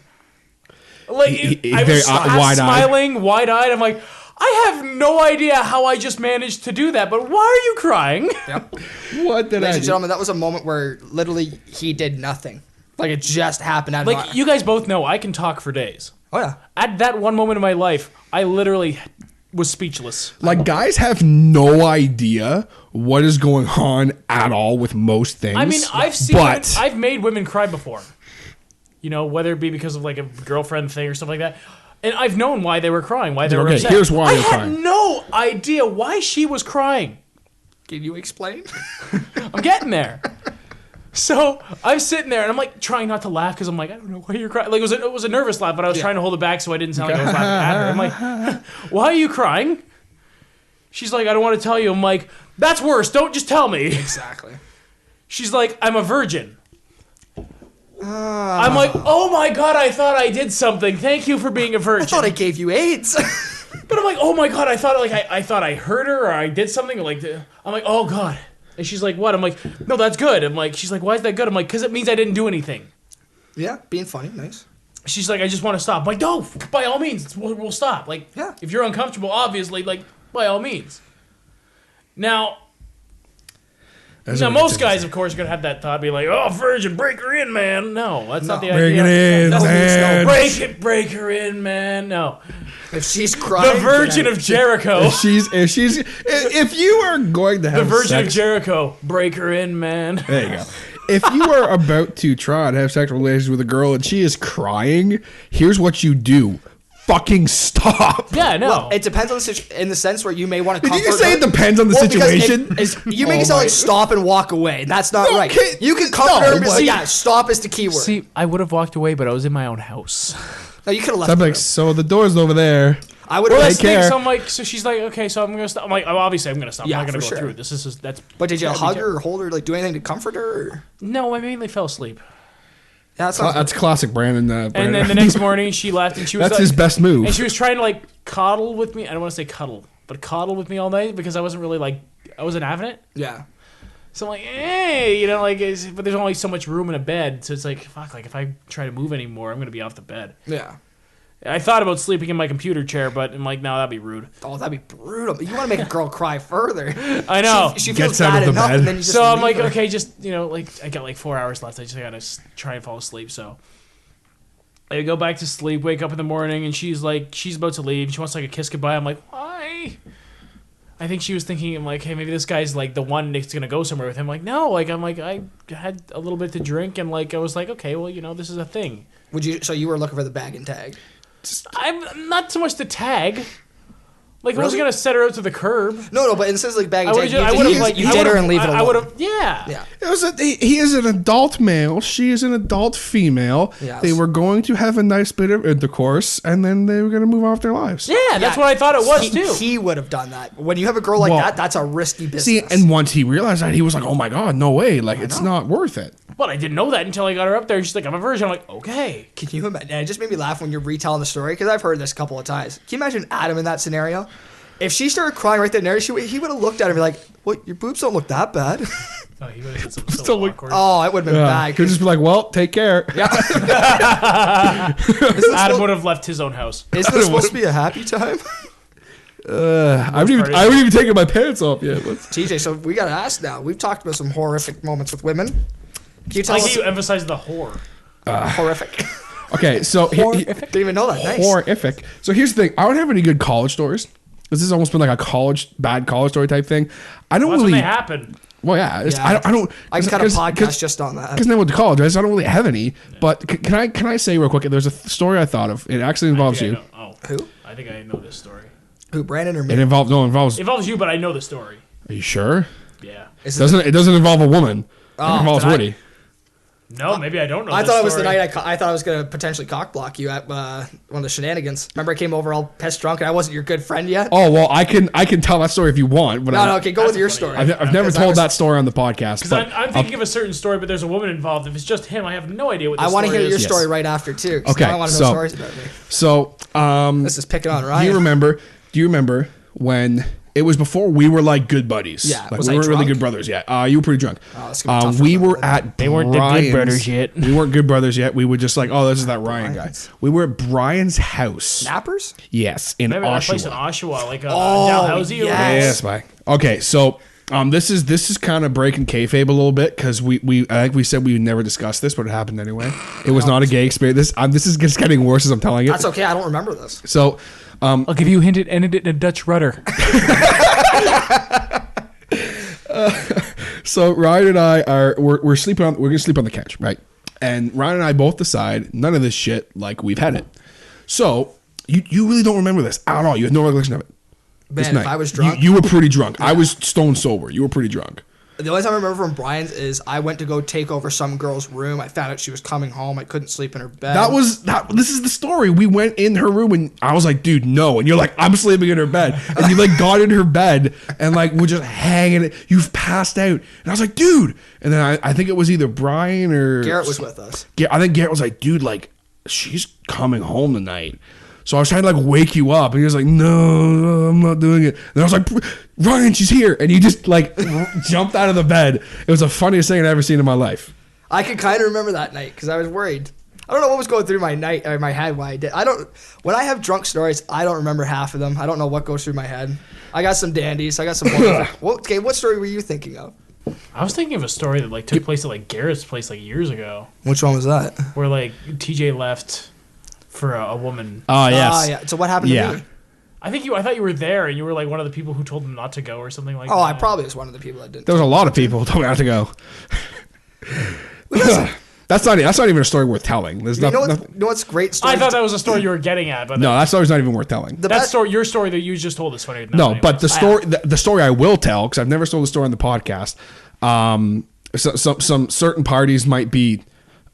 Like I
very
was
wide-eyed.
smiling, wide-eyed. I'm like, I have no idea how I just managed to do that, but why are you crying?
Yep.
What did
Ladies
I
and
do?
gentlemen, that was a moment where literally he did nothing. Like it just happened out of
Like you guys both know, I can talk for days.
Oh yeah.
At that one moment in my life, I literally was speechless.
Like, guys have no idea what is going on at all with most things.
I mean,
but
I've made women cry before. Whether it be because of like a girlfriend thing or something like that. And I've known why they were crying, why they were
Okay,
upset.
here's why
I
they're
had
crying.
no idea why she was crying.
Can you explain?
I'm getting there. So I'm sitting there and I'm like trying not to laugh because I'm like, I don't know why you're crying. Like it was a nervous laugh, but I was trying to hold it back so I didn't sound like I was laughing at her. I'm like, why are you crying? She's like, I don't want to tell you. I'm like, that's worse. Don't just tell me.
Exactly.
She's like, I'm a virgin. I'm like, oh my God, I thought I did something. Thank you for being a virgin.
I thought I gave you AIDS.
But I'm like, oh my God, I thought I thought I hurt her or I did something. I'm like, oh God. And she's like, what? I'm like, no, that's good. I'm like, she's like, why is that good? I'm like, because it means I didn't do anything.
Yeah, being funny, nice.
She's like, I just want to stop. I'm like, no, by all means, we'll stop. Like,
Yeah.
if you're uncomfortable, obviously, like, by all means. Now, Now, most guys, of course, are going to have that thought, be like, oh, virgin, break her in, man. No, that's not the
Break
idea.
it in,
That's
man.
break her in, man. No.
If she's crying,
The Virgin of Jericho.
If you are going to have
The Virgin of
sex,
Jericho. Break her in, man.
there you go. If you are about to try and have sexual relations with a girl and she is crying, here's what you do. Fucking stop.
Yeah, no.
Well, it depends on the in the sense where you may want to comfort
Did you say
her.
it depends on the
Well, because
situation?
you make it sound like stop and walk away. That's not right.
Okay,
You can comfort her and be
no,
like,
but-
yeah, stop is the key word.
See, I would have walked away, but I was in my own house.
No, you could have left
So I'm
the
like,
room.
so the door's over there.
I would
Well,
have
that's the thing.
care.
So I'm like, so she's like, okay, so I'm going to stop. I'm like, oh, obviously I'm going to stop.
Yeah,
I'm not going to
for
go
sure.
through. This is just, that's.
But did you
gotta be
hug
ter-
her or hold her, like do anything to comfort her? Or?
No, I mainly fell asleep.
Yeah, that sounds
That's classic Brandon.
And then the next morning, she left, and she was
That's
like,
his best move.
And she was trying to like coddle with me. I don't want to say cuddle, but coddle with me all night because I wasn't really like, I wasn't having it.
yeah.
So I'm like, hey, you know, like, but there's only so much room in a bed, so it's like, fuck, like if I try to move anymore, I'm gonna be off the bed.
Yeah.
I thought about sleeping in my computer chair, but I'm like, no, that'd be rude.
Oh, that'd be brutal. But you want to make a girl cry further.
I know.
She feels
Gets out
bad
of the
enough,
bed.
and then you just
So I'm
leave
like,
her.
okay, just, you know, like I got like 4 hours left. I just gotta try and fall asleep. So I go back to sleep, wake up in the morning, and she's like, she's about to leave. She wants like a kiss goodbye. I'm like, why? I think she was thinking, I'm like, hey, maybe this guy's like the one that's gonna go somewhere with him. Like, no, like I'm like, I had a little bit to drink, and like I was like, okay, well, you know, this is a thing.
Would you? So you were looking for the bag and tag?
I'm not so much the tag. Like, I
Really?
wasn't gonna set her out to the curb.
No, but it says like bag and
I
tag.
would have like
you did her and leave it alone.
I would have, yeah.
Yeah.
He is an adult male. She is an adult female.
Yes.
They were going to have a nice bit of intercourse, and then they were going to move on with their lives.
Yeah, that's what I thought it was too.
He would have done that. When you have a girl like
Well,
that, that's a risky business.
See, and once he realized that, he was like, "Oh my god, no way! Like, it's not worth it."
But I didn't know that until I got her up there. She's like, I'm a virgin. I'm like, okay.
Can you imagine? And it just made me laugh when you're retelling the story because I've heard this a couple of times. Can you imagine Adam in that scenario? If she started crying right there and there, he would have looked at her and be like, "What? Your boobs don't look that bad."
Oh, he would have said something so awkward.
Oh, it would have been bad.
He could just be like, "Well, take care."
Adam would have left his own house.
Isn't this supposed to be a happy time?
I haven't even taken my pants off yet.
TJ, so we got to ask now. We've talked about some horrific moments with women. Can you tell
Like
us?
you emphasize the whore.
Horrific.
Okay, so
Didn't even know that. Nice.
horrific. So here's the thing: I don't have any good college stories. This has almost been like a bad college story type thing. I don't
That's when
really.
they happen.
Well, yeah,
Yeah.
I don't.
I can cut a podcast just on that.
Because then I went to college, right? So I don't really have any. But can I say real quick? There's a story I thought of. It actually involves
I
you.
know. Oh,
Who?
I think I know this story.
Who? Brandon or me?
It involves.
It involves you, but I know the story.
Are you sure?
Yeah.
Is it
It doesn't involve a woman. It involves
did I-
Woody.
No, maybe I don't know.
I
this
thought it was the
story.
night I thought I was gonna potentially cock block you at one of the shenanigans. Remember I came over all pissed drunk and I wasn't your good friend yet.
Oh well, I can tell that story if you want. But
No, okay, go with your
funny.
story.
I've never
Because I
told
was-
that story on the podcast.
Because
But
I'm thinking of a certain story, but there's a woman involved. If it's just him, I have no idea what
I
this
want to
story
hear your
is.
story right after too. 'Cause
Okay,
now I want to
so-
know stories about me.
so
This is picking on Ryan.
do you remember when it was before we were like good buddies?
Yeah,
like
was
we
I
weren't really
drunk?
good brothers yet. You were pretty drunk.
that's gonna be tough
We
for
were
them.
at
They weren't the good
Brian's-
brothers yet.
We weren't good brothers yet. We were just like, oh, this is that Ryan guy.
Brian's.
We were at Brian's house.
Snappers?
Yes, in
Remember that place in
Oshawa.
Oshawa, like
Oh,
Dalhousie? or whatever?
yes.
Yes, Mike. Okay, so this is kind of breaking kayfabe a little bit because we I think we said we would never discuss this, but it happened anyway. It was not a gay experience. This is just getting worse as I'm telling it.
That's okay. I don't remember this.
So
I'll give you a hint. It ended in a Dutch rudder.
So Ryan and I we're sleeping on we're gonna sleep on the couch, right? And Ryan and I both decide none of this shit, like we've had it. So you really don't remember this at all. You have no recollection of it. This
Man, if
night.
I was drunk,
You were pretty drunk. I was stone sober. You were pretty drunk.
the only time I remember from Brian's is I went to go take over some girl's room. I found out she was coming home. I couldn't sleep in her bed.
This is the story. We went in her room and I was like, dude, no. And you're like, I'm sleeping in her bed. And you like got in her bed and like we're just hanging. You've passed out. And I was like, dude. And then I think it was either Brian or
Garrett was with us.
I think Garrett was like, dude, like she's coming home tonight. So I was trying to like wake you up, and he was like, "No, I'm not doing it." And I was like, "Ryan, she's here!" And you just like jumped out of the bed. It was the funniest thing I'd ever seen in my life.
I can kind of remember that night because I was worried. I don't know what was going through my night or my head why I did. When I have drunk stories, I don't remember half of them. I don't know what goes through my head. I got some dandies. I got some. Okay, what story were you thinking of?
I was thinking of a story that like took place at like Garrett's place like years ago,
Which one was that?
where like TJ left for a woman.
Oh, yes.
Yeah. So what happened to
Yeah.
me?
I thought you were there, and you were like one of the people who told them not to go or something like that.
Oh, I probably was one of the people that didn't.
There was a lot of people who told me not to go. That's not even a story worth telling. There's
You know,
nothing.
you know what's great story?
I thought that was a story you were getting at, but
No, that story's not even worth telling.
The
that
best
story, your story that you just told is funnier than that.
No,
anyway.
but the story I will tell, because I've never told the story on the podcast. Some certain parties might be,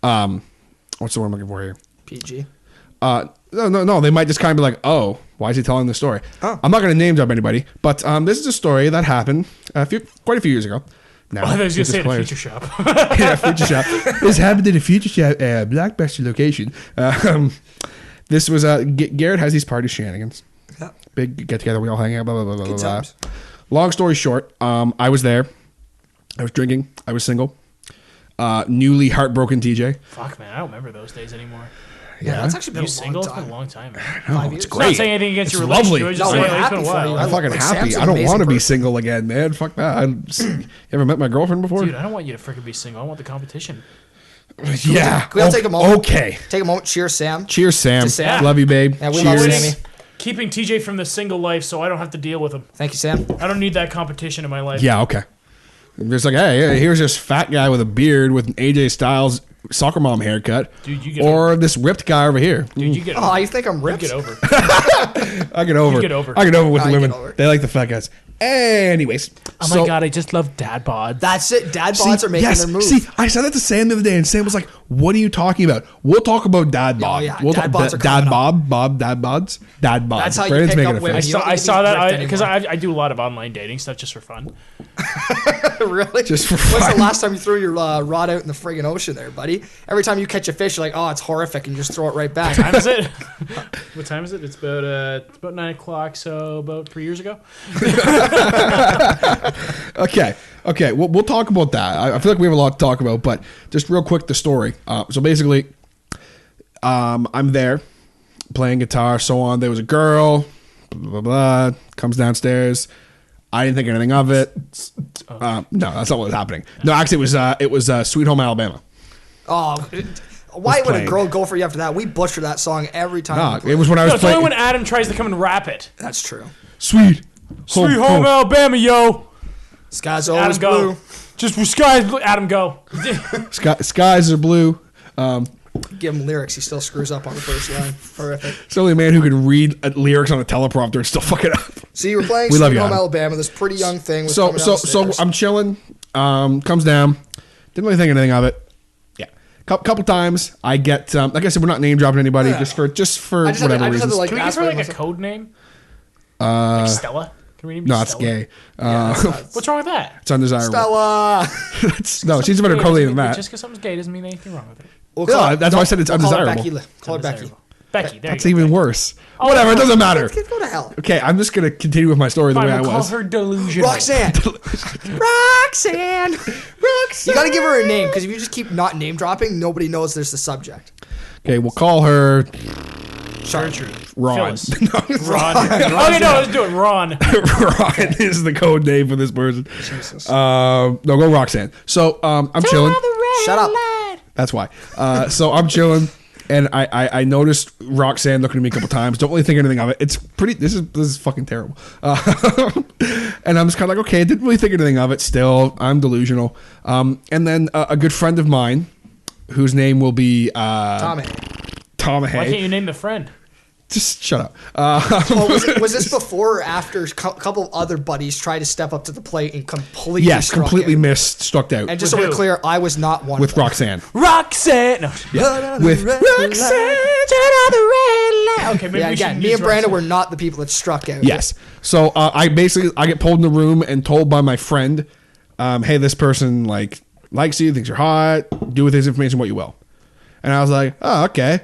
what's the word I'm looking for here?
PG.
No. They might just kind of be like, oh, why is he telling this story?
Oh.
I'm not going to name drop anybody, but this is a story that happened quite a few years ago. Now,
I was going to say the
disclaimer.
future shop.
Yeah, Future Shop. This happened in a Future Shop Blockbuster location. This was Garrett has these party shenanigans.
Yeah.
Big get together, we all hang out, blah blah blah blah
Good
blah.
times.
Long story short, I was there. I was drinking. I was single. Newly heartbroken TJ.
Fuck, man, I don't remember those days anymore.
Yeah, that's actually been
You
a
single?
long
It's been
time.
a long time. Man.
5 years.
it's
I'm not
great.
saying anything against
It's
your
lovely.
relationship. It's
No,
just
we're
saying it's
happy
been a
for
while.
you.
I'm fucking
Like,
happy.
Sam's an
I don't
amazing
want to be
person.
single again, man. Fuck that. You ever met my girlfriend before?
Dude, I don't want you to freaking be single. I want the competition.
Yeah.
Can we all take a moment?
Okay.
Take a moment. Cheers, Sam.
Cheers, Sam.
To Sam.
Love you, babe.
Yeah, we love
Cheers.
Sammy.
Keeping TJ from the single life so I don't have to deal with him.
Thank you, Sam.
I don't need that competition in my life.
Yeah, okay. Just like, hey, here's this fat guy with a beard with an AJ Styles soccer mom haircut.
Dude, you get
or this ripped guy over here.
Dude, you get
Oh,
over.
you think I'm
You
ripped?
get over.
I get over.
You get over.
I get over with
I
the
get
women.
over.
They like the fat guys. Anyways.
Oh my god, I just love dad bods.
That's it. Dad bods are making their move.
See, I said that to Sam the other day, and Sam was like, "What are you talking about? We'll talk about dad bod.
yeah,
We'll
dad
talk
bods are
dad
coming up.
bob, dad bods, dad bod."
That's how you
Brandon's
pick
making
up
a
women.
face.
You don't
I
need to
saw
be
that
ripped
because
anymore.
I do a lot of online dating stuff just for fun.
Really?
Just for
When's
fun.
the last time you threw your rod out in the friggin' ocean there, buddy? Every time you catch a fish, you're like, oh, it's horrific, and you just throw it right back.
What time is it? What time is it? It's about 9 o'clock. So about 3 years ago.
Okay. We'll talk about that. I feel like we have a lot to talk about, but just real quick, the story. So basically, I'm there playing guitar, so on. There was a girl, blah, blah, blah, comes downstairs. I didn't think anything of it. No, that's not what was happening. No, actually, it was Sweet Home Alabama.
Oh, why would a
playing.
girl go for you after that? We butcher that song every time.
No,
we play.
it was when I
No,
was
it's only
playing.
when Adam tries to come and rap it.
That's true.
Sweet
Sweet home Alabama, yo.
Skies
Adam,
always
go.
blue.
Just for skies, blue. Adam, go.
Skies are blue.
Give him lyrics. He still screws up on the first line. Horrific.
It's only a man who can read lyrics on a teleprompter and still fuck it up.
So you were playing
We love
Sweet
you,
Home
Adam.
Alabama. This pretty young thing was
So
coming down the
so
stairs.
I'm chilling. Comes down. Didn't really think anything of it. Yeah, couple times I get like I said, we're not name dropping anybody
Yeah.
just for
I just had to-
whatever
I just had to,
reasons.
like,
Can we give
ask
her like a
myself-
code name? Like Stella? Can we name
No,
her
it's
Stella?
gay.
What's wrong with that?
It's undesirable.
Stella.
No, she's a better code than that.
Just because something's gay doesn't mean anything wrong with it.
We'll
Yeah, that's why I said it's
we'll call her
undesirable.
Becky. Call her Becky.
Undesirable. Becky, there
That's
you go.
even worse. Whatever, it doesn't matter.
Go to hell.
Okay, I'm just gonna continue with my story the
Fine,
way I
we'll call
was.
her delusional.
Roxanne. Roxanne. You gotta give her a name because if you just keep not name dropping, nobody knows there's the subject.
Okay, we'll call her
Gertrude.
Ron.
Phyllis. Ron. Okay, no, let's do it. Ron.
Ron is the code name for this person. No, go Roxanne. So I'm chilling.
Shut up.
That's why. So I'm chilling, and I noticed Roxanne looking at me a couple times. Don't really think anything of it. It's pretty. This is fucking terrible. And I'm just kind of like, okay, didn't really think anything of it. Still, I'm delusional. And then a good friend of mine, whose name will be
Tommy.
Tom
Why can't
Hay.
you name the friend?
Just shut up.
Was this before or after a couple of other buddies tried to step up to the plate and completely
Yes,
struck
completely
it?
missed, struck out
And just
With
so we're
who?
clear, I was not one
with
of them.
Roxanne.
Roxanne. No.
With Roxanne.
Okay, maybe
Yeah,
we should
again, me
use
and Brandon
Roxanne.
were not the people that struck out.
Yes. So I get pulled in the room and told by my friend, hey, this person likes you, thinks you're hot, do with his information what you will. And I was like, oh, okay.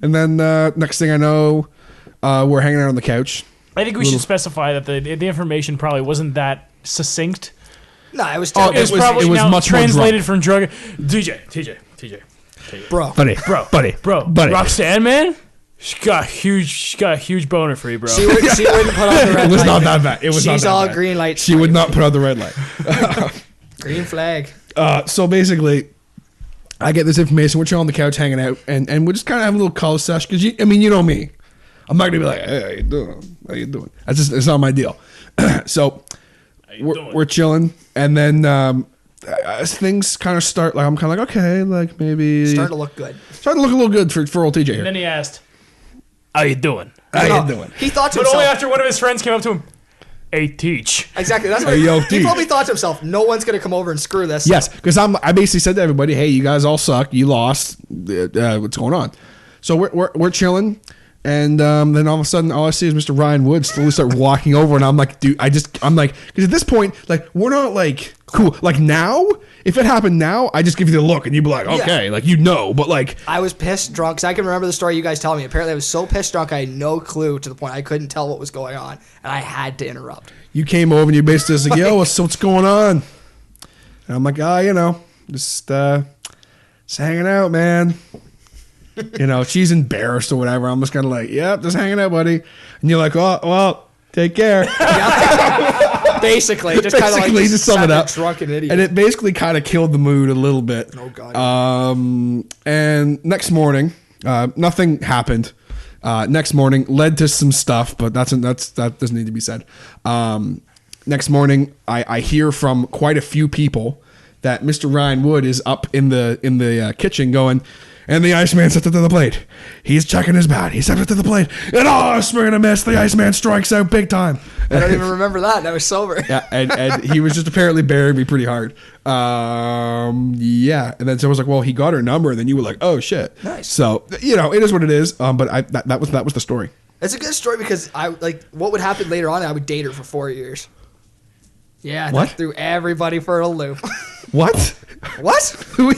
And then next thing I know, we're hanging out on the couch.
I think we should specify that the information probably wasn't that succinct.
No, it was
Oh,
terrible.
It was
was-
probably
it was
now
much more
translated from drug. TJ.
bro.
Buddy.
Bro. Roxanne, man. She got a huge boner for you, bro.
She wouldn't put on the red light.
It was not that bad. It was not
She's
that
all
bad.
green light.
She would not put on the red light.
Green flag.
So basically, I get this information. We're chilling on the couch, hanging out, and we're just kind of having a little call session. Because you know me, I'm not gonna be like, "Hey, how you doing? How you doing?" It's not my deal. So we're chilling, and then as things kind of start, like I'm kind of like, okay, like maybe
Starting to look good.
starting to look a little good for old TJ here.
And then he asked, "How you doing?"
How you doing?
He thought to
But
himself.
only after one of his friends came up to him. Hey, teach.
Exactly. That's what
Hey, yo,
he
T.
probably thought to himself. No one's gonna come over and screw this.
Yes, because I basically said to everybody, "Hey, you guys all suck. You lost. What's going on?" So we're chilling, and then all of a sudden, all I see is Mr. Ryan Wood slowly start walking over, and I'm like, dude, I'm like, because at this point, like, we're not like cool. Like now, if it happened now, I just give you the look, and you'd be like, okay, like but like.
I was pissed drunk because I can remember the story you guys telling me. Apparently, I was so pissed drunk I had no clue to the point I couldn't tell what was going on, and I had to interrupt.
You came over and you basically was like, yo, what's going on? And I'm like, just hanging out, man. She's embarrassed or whatever. I'm just kind of like, yep, just hanging out, buddy. And you're like, oh, well, take care.
Basically, just kind of like
Just sum it up.
drunken idiot.
And it basically kind of killed the mood a little bit.
Oh, God.
And next morning, nothing happened. Next morning led to some stuff, but that doesn't need to be said. Next morning, I hear from quite a few people that Mr. Ryan Wood is up in the kitchen going, and the Iceman stepped up to the plate. He's checking his bat. He stepped up to the plate, and swing and a miss. The Iceman strikes out big time.
I don't even remember that. I was sober.
Yeah, and he was just apparently burying me pretty hard. Yeah, and then someone was like, "Well, he got her number," and then you were like, "Oh shit!"
Nice.
So it is what it is. But that was the story.
It's a good story because what would happen later on. I would date her for 4 years. Yeah,
What?
that threw everybody for a loop.
What?
What?
I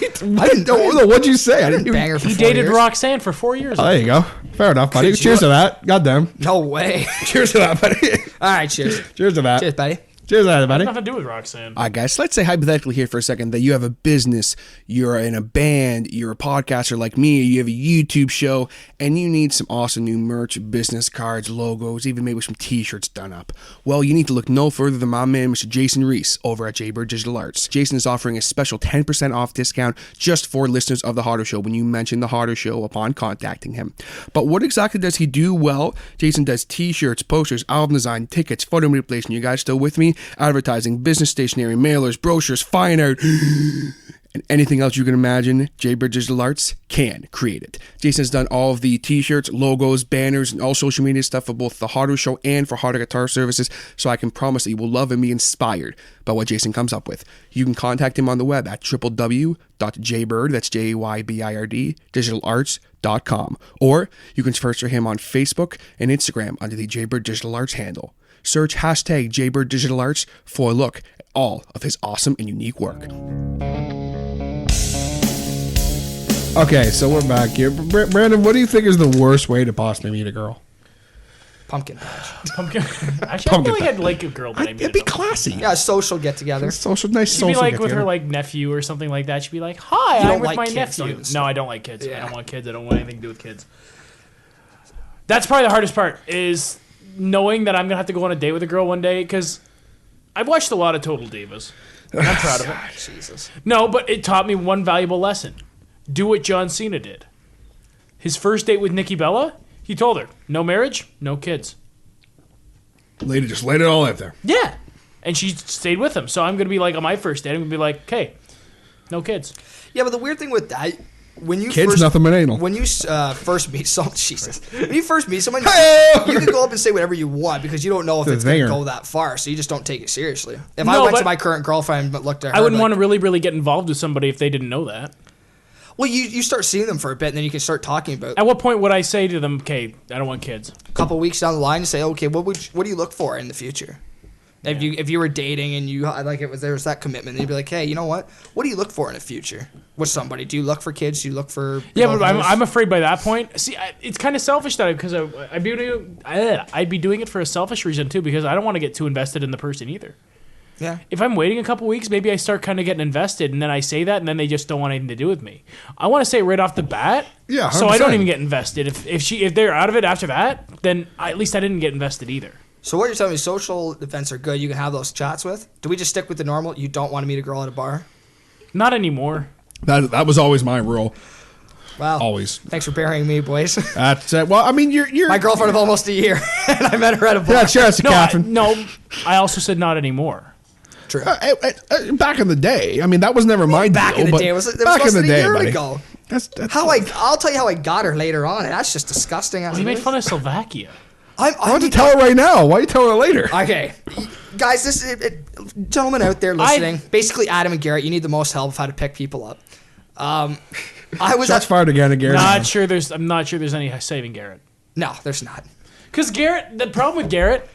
didn't know. What'd you say? I didn't
Bang her for
He
4
dated
years.
Roxanne for 4 years.
Oh, there you go. Fair enough, buddy.
Could you-
Cheers to that. Goddamn.
No way.
Cheers to that, buddy.
All right, cheers.
Cheers to that.
Cheers, buddy.
Cheers to that, buddy.
Nothing to do with Roxanne.
All right, guys, let's say hypothetically here for a second that you have a business, you're in a band, you're a podcaster like me, you have a YouTube show, and you need some awesome new merch, business cards, logos, even maybe some t-shirts done up. Well, you need to look no further than my man, Mr. Jason Reese, over at Jaybird Digital Arts. Jason is offering a special 10% off discount just for listeners of The Hodder Show when you mention The Hodder Show upon contacting him. But what exactly does he do? Well, Jason does t-shirts, posters, album design, tickets, photo manipulation. You guys still with me? Advertising, business stationery, mailers, brochures, fine art, and anything else you can imagine, Jaybird Digital Arts can create it. Jason has done all of the t-shirts, logos, banners, and all social media stuff for both The Hodder Show and for Hodder Guitar Services, so I can promise that you will love and be inspired by what Jason comes up with. You can contact him on the web at www.jaybird, that's Jaybird, digitalarts.com, or you can search for him on Facebook and Instagram under the Jaybird Digital Arts handle. Search hashtag Jaybird Digital Arts for a look at all of his awesome and unique work.
Okay, so we're back here. Brandon, what do you think is the worst way to possibly meet a girl?
Pumpkin patch.
Pumpkin. Actually, I
Pumpkin
feel like I'd like a girl that I meet.
It'd be classy.
Yeah, a social get together.
Social, nice
She'd be
social
like
get
with her
together.
like nephew or something like that. She'd be like, "Hi,
You
I'm
don't
with
like
my
kids, don't
nephew."
you?
No, I don't like kids. I
Yeah.
don't want kids. I don't want anything to do with kids. That's probably the hardest part is knowing that I'm gonna have to go on a date with a girl one day because I've watched a lot of Total Divas. And I'm proud of it.
Jesus.
No, but it taught me one valuable lesson: do what John Cena did. His first date with Nikki Bella, he told her, "No marriage, no kids."
Lady just laid it all out there.
Yeah. And she stayed with him. So I'm going to be like, on my first date, I'm going to be like, okay, no kids.
Yeah, but the weird thing with that, when you
Kids,
first,
nothing but anal.
When you first meet someone, Jesus, when you first meet someone, you can go up and say whatever you want because you don't know if
The
it's going to
zinger.
go that far, so you just don't take it seriously. If I
No,
went to
but
my current girlfriend but looked at her,
I wouldn't
like,
want to really, really get involved with somebody if they didn't know that.
Well, you start seeing them for a bit, and then you can start talking about.
At what point would I say to them, okay, I don't want kids?
A couple weeks down the line, say, okay, what do you look for in the future? If you were dating and you like there was that commitment, then you'd be like, hey, you know what do you look for in the future with somebody? Do you look for kids? Do you look for
Yeah, but
lovers?
I'm afraid by that point. See, it's kind of selfish that because I'd be doing it for a selfish reason too because I don't want to get too invested in the person either.
Yeah.
If I'm waiting a couple weeks, maybe I start kind of getting invested, and then I say that, and then they just don't want anything to do with me. I want to say it right off the bat,
Yeah,
so I don't
100%.
even get invested. If they're out of it after that, then at least I didn't get invested either.
So what you're telling me, social events are good. You can have those chats with. Do we just stick with the normal? You don't want to meet a girl at a bar?
Not anymore.
That was always my rule.
Wow.
Always.
Thanks for burying me, boys.
That's well. I mean, you're
My girlfriend of almost a year, and I met her at a bar.
Yeah, cheers to Catherine.
I also said not anymore.
True.
Back in the day, I mean, that was never my
Back
deal.
in the
but
day, it was
back in the day,
a year
buddy.
ago.
That's
I'll tell you how I got her later on, and that's just disgusting.
You made fun of Slovakia.
I
want to tell her right now. Why are you telling her later?
Okay, guys, gentlemen out there listening, basically Adam and Garrett, you need the most help of how to pick people up. I was
Shots fired again, Garrett.
I'm not sure there's any saving Garrett.
No, there's not.
Because Garrett, the problem with Garrett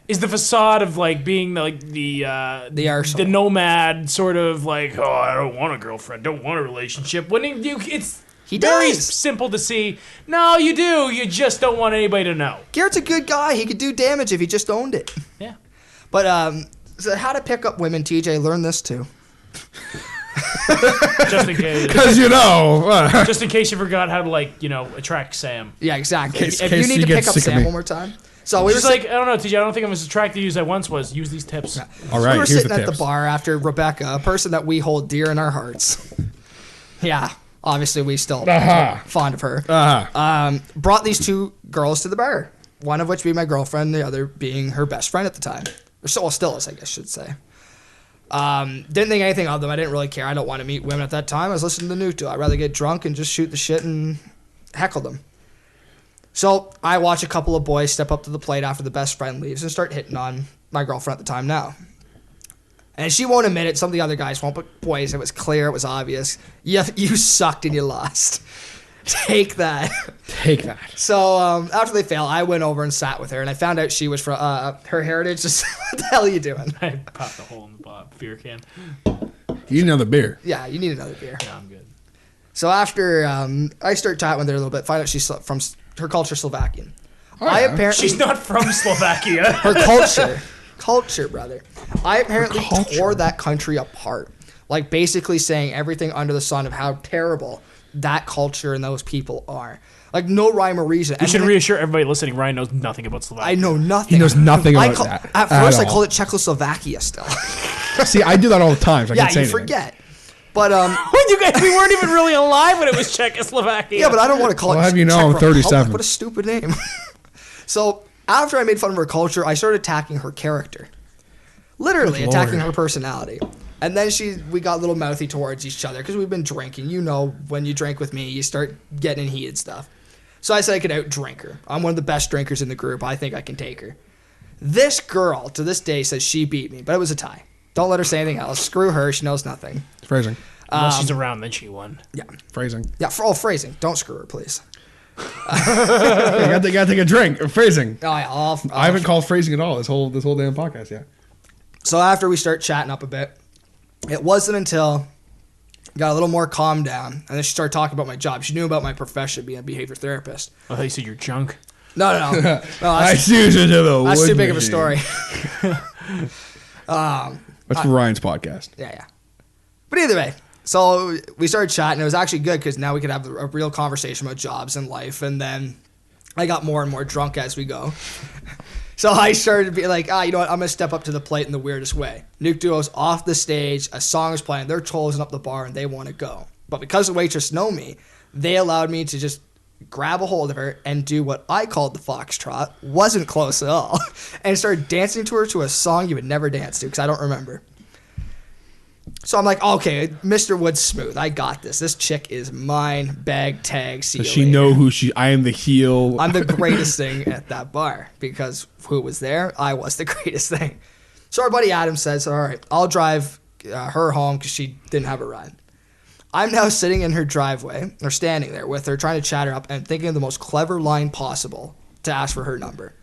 is the facade of like being the
arsehole.
the nomad sort of like, oh, I don't want a girlfriend, don't want a relationship. When it's
He
very
does.
simple to see. No, you do. You just don't want anybody to know.
Garrett's a good guy. He could do damage if he just owned it.
Yeah.
But so how to pick up women, TJ, learn this too.
Just in case.
Because
Just in case you forgot how to attract Sam.
Yeah, exactly.
Case
If you need
you
to
get
pick up
sick of
Sam
me.
one more time. So we were
Just like, I don't know, TJ, I don't think I'm as attracted to you as I once was. Use these tips.
All right,
we were
here's
sitting
the
at the
tips.
bar after Rebecca, a person that we hold dear in our hearts. Yeah, obviously we still fond of her. Brought these two girls to the bar. One of which being my girlfriend, the other being her best friend at the time. Or still is, I guess I should say. Didn't think anything of them. I didn't really care. I don't want to meet women at that time. I was listening to Nuke. I'd rather get drunk and just shoot the shit and heckle them. So I watch a couple of boys step up to the plate after the best friend leaves and start hitting on my girlfriend at the time now. And she won't admit it. Some of the other guys won't. But boys, it was clear. It was obvious. You sucked and you lost. Take that.
Take that.
So after they failed, I went over and sat with her, and I found out she was from her heritage. Just what the hell are you doing?
I popped a hole in the beer can.
You need another beer.
Yeah, you need another beer.
Yeah, I'm good.
So after I start chatting with her a little bit, find out she's from her culture Slovakian.
Oh,
I
yeah.
apparently
She's not from Slovakia.
her culture, brother. I apparently tore that country apart, like basically saying everything under the sun of how terrible that culture and those people are. Like no rhyme or reason.
You should reassure everybody listeing, Ryan knows nothing about Slovakia.
I know nothing.
He knows nothing about that.
At first, I
all.
called it Czechoslovakia still.
See, I do that all the time. So I
Yeah,
can't say
you
anything.
forget. But
You guys, we weren't even really alive when it was Czechoslovakia.
yeah, but I don't want to call it.
Well, have you know,
Czech
I'm
Republic.
37.
What a stupid name. So after I made fun of her culture, I started attacking her character, literally
Good
attacking
Lord.
her personality. And then we got a little mouthy towards each other because we've been drinking. You know, when you drink with me, you start getting in heated stuff. So I said I could outdrink her. I'm one of the best drinkers in the group. I think I can take her. This girl, to this day, says she beat me, but it was a tie. Don't let her say anything else. Screw her. She knows nothing.
Phrasing.
Unless she's around, then she won.
Yeah.
Phrasing.
Yeah, for all phrasing. Don't screw her, please.
You gotta take a drink. Phrasing.
Oh, yeah,
I haven't called phrasing at all this whole damn podcast yet.
So after we start chatting up a bit, it wasn't until I got a little more calmed down, and then she started talking about my job. She knew about my profession, being a behavior therapist.
I thought you said you're junk.
No,
I
that's,
choose to the
that's too
wood
big of a
machine.
story.
That's for Ryan's podcast.
Yeah. But either way, so we started chatting. It was actually good because now we could have a real conversation about jobs and life. And then I got more and more drunk as we go. So I started to be like, you know what? I'm going to step up to the plate in the weirdest way. Nuke Duo's off the stage. A song is playing. They're closing up the bar and they want to go. But because the waitress know me, they allowed me to just grab a hold of her and do what I called the foxtrot. Wasn't close at all. And started dancing to her to a song you would never dance to because I don't remember. So I'm like, okay, Mr. Wood's smooth. I got this. This chick is mine. Bag, tag, see
Does
you
she
later.
know who she? I am the heel.
I'm the greatest thing at that bar because who was there? I was the greatest thing. So our buddy Adam says, all right, I'll drive her home because she didn't have a ride. I'm now sitting in her driveway or standing there with her trying to chat her up and thinking of the most clever line possible to ask for her number.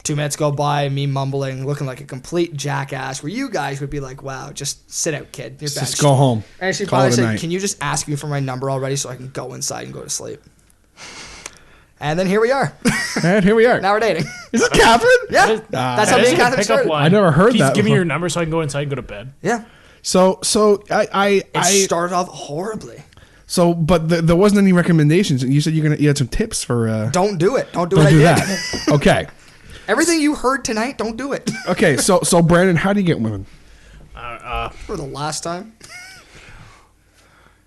2 minutes go by, me mumbling, looking like a complete jackass, where you guys would be like, wow, just sit out, kid. You're
Just
benched.
go home.
And she
Call
probably
it a
said,
night.
can you just ask me for my number already so I can go inside and go to sleep? And then here we are.
And here we are.
Now we're dating.
Is it Catherine?
Yeah. That's how
That
me
is
and
a
Catherine
pickup
started.
line.
I never heard
Please
that
give me
before.
your number so I can go inside and go to bed.
Yeah.
So
It
I
started off horribly.
so but there wasn't any recommendations. You said you had some tips for.
Don't do it. Don't do
Don't
what
do
I did.
that. Okay.
Everything you heard tonight, don't do it.
Okay, so Brandon, how do you get women?
For the last time.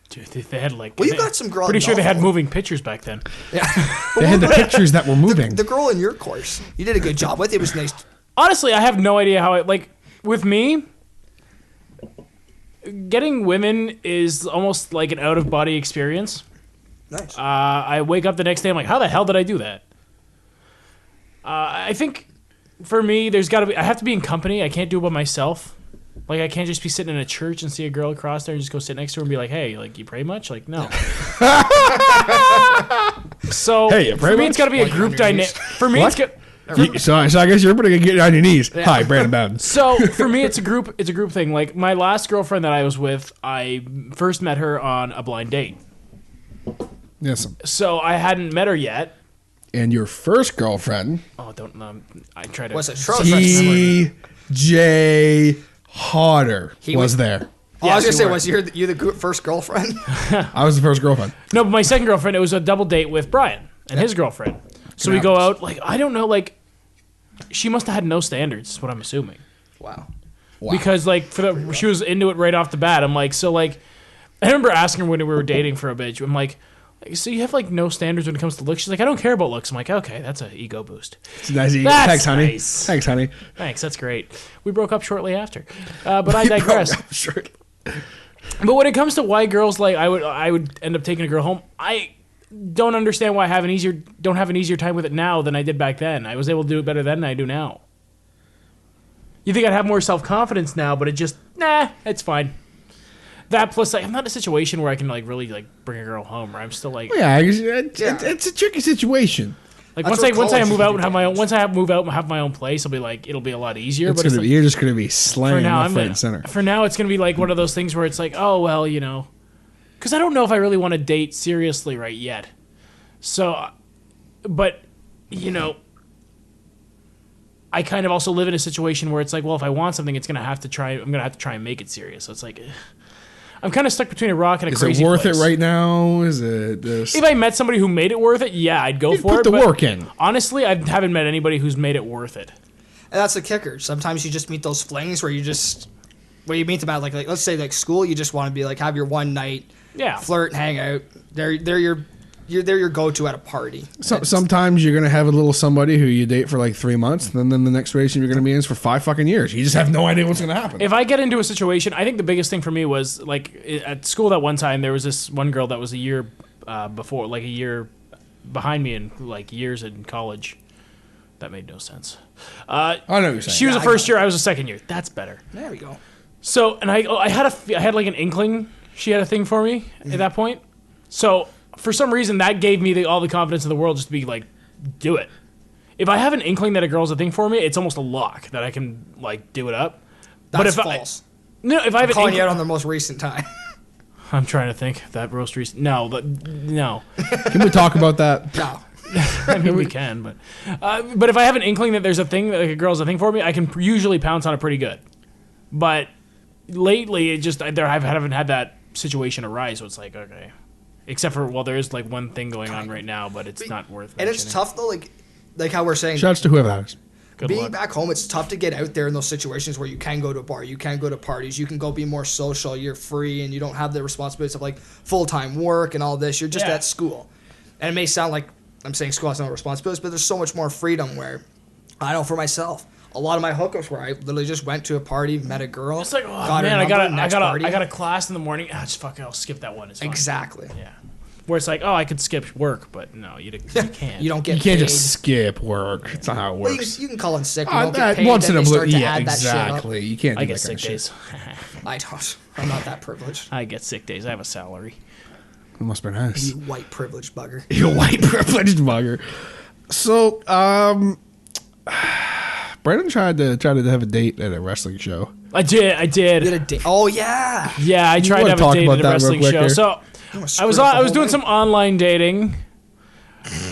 Dude, they had like.
Well, you got some girl.
Pretty sure they had
novel.
moving pictures back then.
Yeah.
They had the pictures that were moving.
The girl in your course, you did a good job with. It was nice.
Honestly, I have no idea how it like with me. Getting women is almost like an out of body experience.
Nice.
I wake up the next day, I'm like, how the hell did I do that? I think for me, there's got to be. I have to be in company. I can't do it by myself. Like, I can't just be sitting in a church and see a girl across there and just go sit next to her and be like, hey, like, you pray much? Like, no. So,
Hey, you pray
for me,
much?
it's got to be a group dynamic. For me, it's got.
So I guess you're pretty good getting on your knees. Hi, Brandon Bowden.
So for me, it's a group thing. Like my last girlfriend that I was with, I first met her on a blind date.
Yes.
So I hadn't met her yet.
And your first girlfriend,
Oh, don't. I tried to.
Was it short memory?
T.J. Hodder,
He
was
was-
there.
Oh, I was
Yes,
gonna
you
say, was you the first girlfriend?
I was the first girlfriend.
No, but my second girlfriend, it was a double date with Brian and his girlfriend. So we go out. Like I don't know. Like she must have had no standards. Is what I'm assuming.
Wow.
Because like she was into it right off the bat. I'm like, so like, I remember asking her when we were dating for a bit. I'm like, so you have like no standards when it comes to looks? She's like, I don't care about looks. I'm like, okay, that's an ego boost.
It's nice.
That's
Thanks, honey.
nice.
Thanks, honey.
Thanks, that's great. We broke up shortly after, but I digress.
Sure.
But when it comes to why girls like, I would end up taking a girl home. I don't understand why I don't have an easier time with it now than I did back then. I was able to do it better then than I do now. You think I'd have more self-confidence now, but it's fine. That plus, like, I'm not in a situation where I can like really like bring a girl home. Where I'm still like,
Yeah, it's a tricky situation.
like
That's
once
what
I
college
move
is
out and have my own, once I move out and have my own place, it'll be a lot easier.
It's
But it's
gonna
like,
be, you're just gonna be
for
slaying
now,
left, right, and center.
for now, it's gonna be like one of those things where it's like, oh well, you know, because I don't know if I really want to date seriously right yet. So, but you know, I kind of also live in a situation where it's like, well, if I want something, I'm gonna have to try and make it serious. So it's like, I'm kind of stuck between a rock and a
Is
crazy
it worth
place.
it right now? Is it this?
If I met somebody who made it worth it, yeah, I'd go for
put
it.
the
but
work in.
Honestly, I haven't met anybody who's made it worth it.
And that's the kicker. Sometimes you just meet those flings where you meet them at like let's say like school. You just want to be like have your one night,
Yeah.
flirt, and hang out. They're your go-to at a party.
Sometimes you're gonna have a little somebody who you date for like 3 months, and then the next relationship you're gonna be in is for 5 fucking years. You just have no idea what's gonna happen.
If I get into a situation, I think the biggest thing for me was like at school that one time there was this one girl that was a year before, like a year behind me in like years in college. That made no sense.
I know what you're saying.
She was a first year, I was a second year. That's better.
There we go.
So, and I had like an inkling she had a thing for me at that point. So, for some reason, that gave me all the confidence in the world just to be like, do it. If I have an inkling that a girl's a thing for me, it's almost a lock that I can like do it up.
That's
but
false.
If I have an
Calling you
inkling,
out on the most recent time.
I'm trying to think that roast recent. No.
Can we talk about that?
No.
I mean, we can, but if I have an inkling that there's a thing that like, a girl's a thing for me, I can usually pounce on it pretty good. But lately, I haven't had that situation arise, so it's like okay. Except for there is like one thing going on right now, but it's not worth.
And it's
mentioning.
tough though, like how we're saying.
Shouts to whoever that is.
Good
Being
luck.
back home, it's tough to get out there in those situations where you can go to a bar, you can go to parties, you can go be more social, you're free, and you don't have the responsibilities of like full-time work and all this. You're just
Yeah.
at school. And it may sound like I'm saying school has no responsibilities, but there's so much more freedom where I know for myself, a lot of my hookups where I literally just went to a party, met a girl,
It's like, oh
got her
man, I
number, next party.
got a class in the morning. Just fuck it, I'll skip that one. It's fine.
Exactly.
Yeah. Where it's like, oh, I could skip work, but no, you can't.
You don't get
You can't
paid.
just skip work. It's not how it
Well,
works.
you can call in sick. You don't get
That-
paid.
once
Then
in a
they
blue,
start to
yeah,
add that shit up.
exactly. You can't.
I
do
get
that
sick
kind of
days.
I don't. I'm not that privileged.
I get sick days. I have a salary.
Shit. It must be nice.
You white privileged bugger.
You white privileged bugger. So, Brandon tried to have a date at a wrestling show.
I did.
You had a date. Oh yeah.
Yeah, I tried to
wanna
have a
talk
date
about
at a
that real
wrestling
quick
show.
here?
So I was doing some online dating.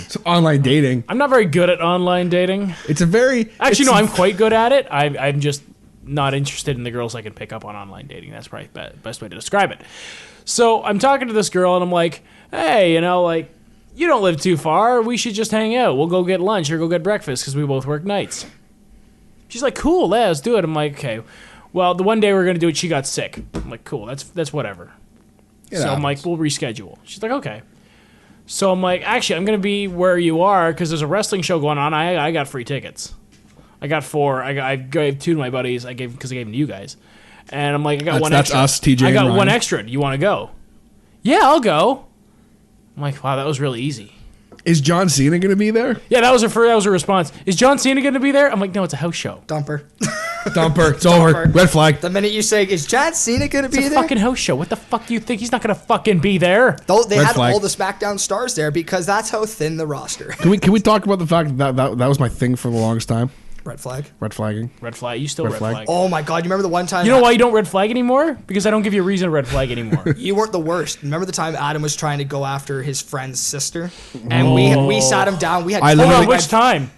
Some online dating.
I'm not very good at online dating.
It's a very
Actually,
it's
no, I'm quite good at it. I'm just not interested in the girls I can pick up on online dating. That's probably the best way to describe it. So I'm talking to this girl, and I'm like, hey, like, you don't live too far. We should just hang out. We'll go get lunch or go get breakfast because we both work nights. She's like, cool, yeah, let's do it. I'm like, okay. Well, the one day we were going to do it, she got sick. I'm like, cool, that's whatever. So I'm like, we'll reschedule. She's like, okay. So I'm like, actually, I'm going to be where you are because there's a wrestling show going on. I got free tickets. I got 4. I gave 2 to my buddies. Because I gave them to you guys. And I'm like, I got one extra.
That's us, TJ
I got
and
one
Ryan.
extra. Do you want to go? Yeah, I'll go. I'm like, wow, that was really easy.
Is John Cena going to be there?
Yeah, that was her response. Is John Cena going to be there? I'm like, no, it's a house show.
Dumper.
Dumper. It's over. Red flag.
The minute you say, is John Cena going to be
It's a
there?
fucking house show. What the fuck do you think? He's not going to fucking be there.
Though they
Red
had
flag.
all the SmackDown stars there because that's how thin the roster.
Can we talk about the fact that was my thing for the longest time?
Red flag.
Red flagging.
Red flag. You still
Red
red
flag.
flag.
Oh my god, you remember the one time
You know why you don't red flag anymore? Because I don't give you a reason to red flag anymore.
you weren't the worst. Remember the time Adam was trying to go after his friend's sister? And we sat him down. We had
I
20
literally-
Hold on, which time?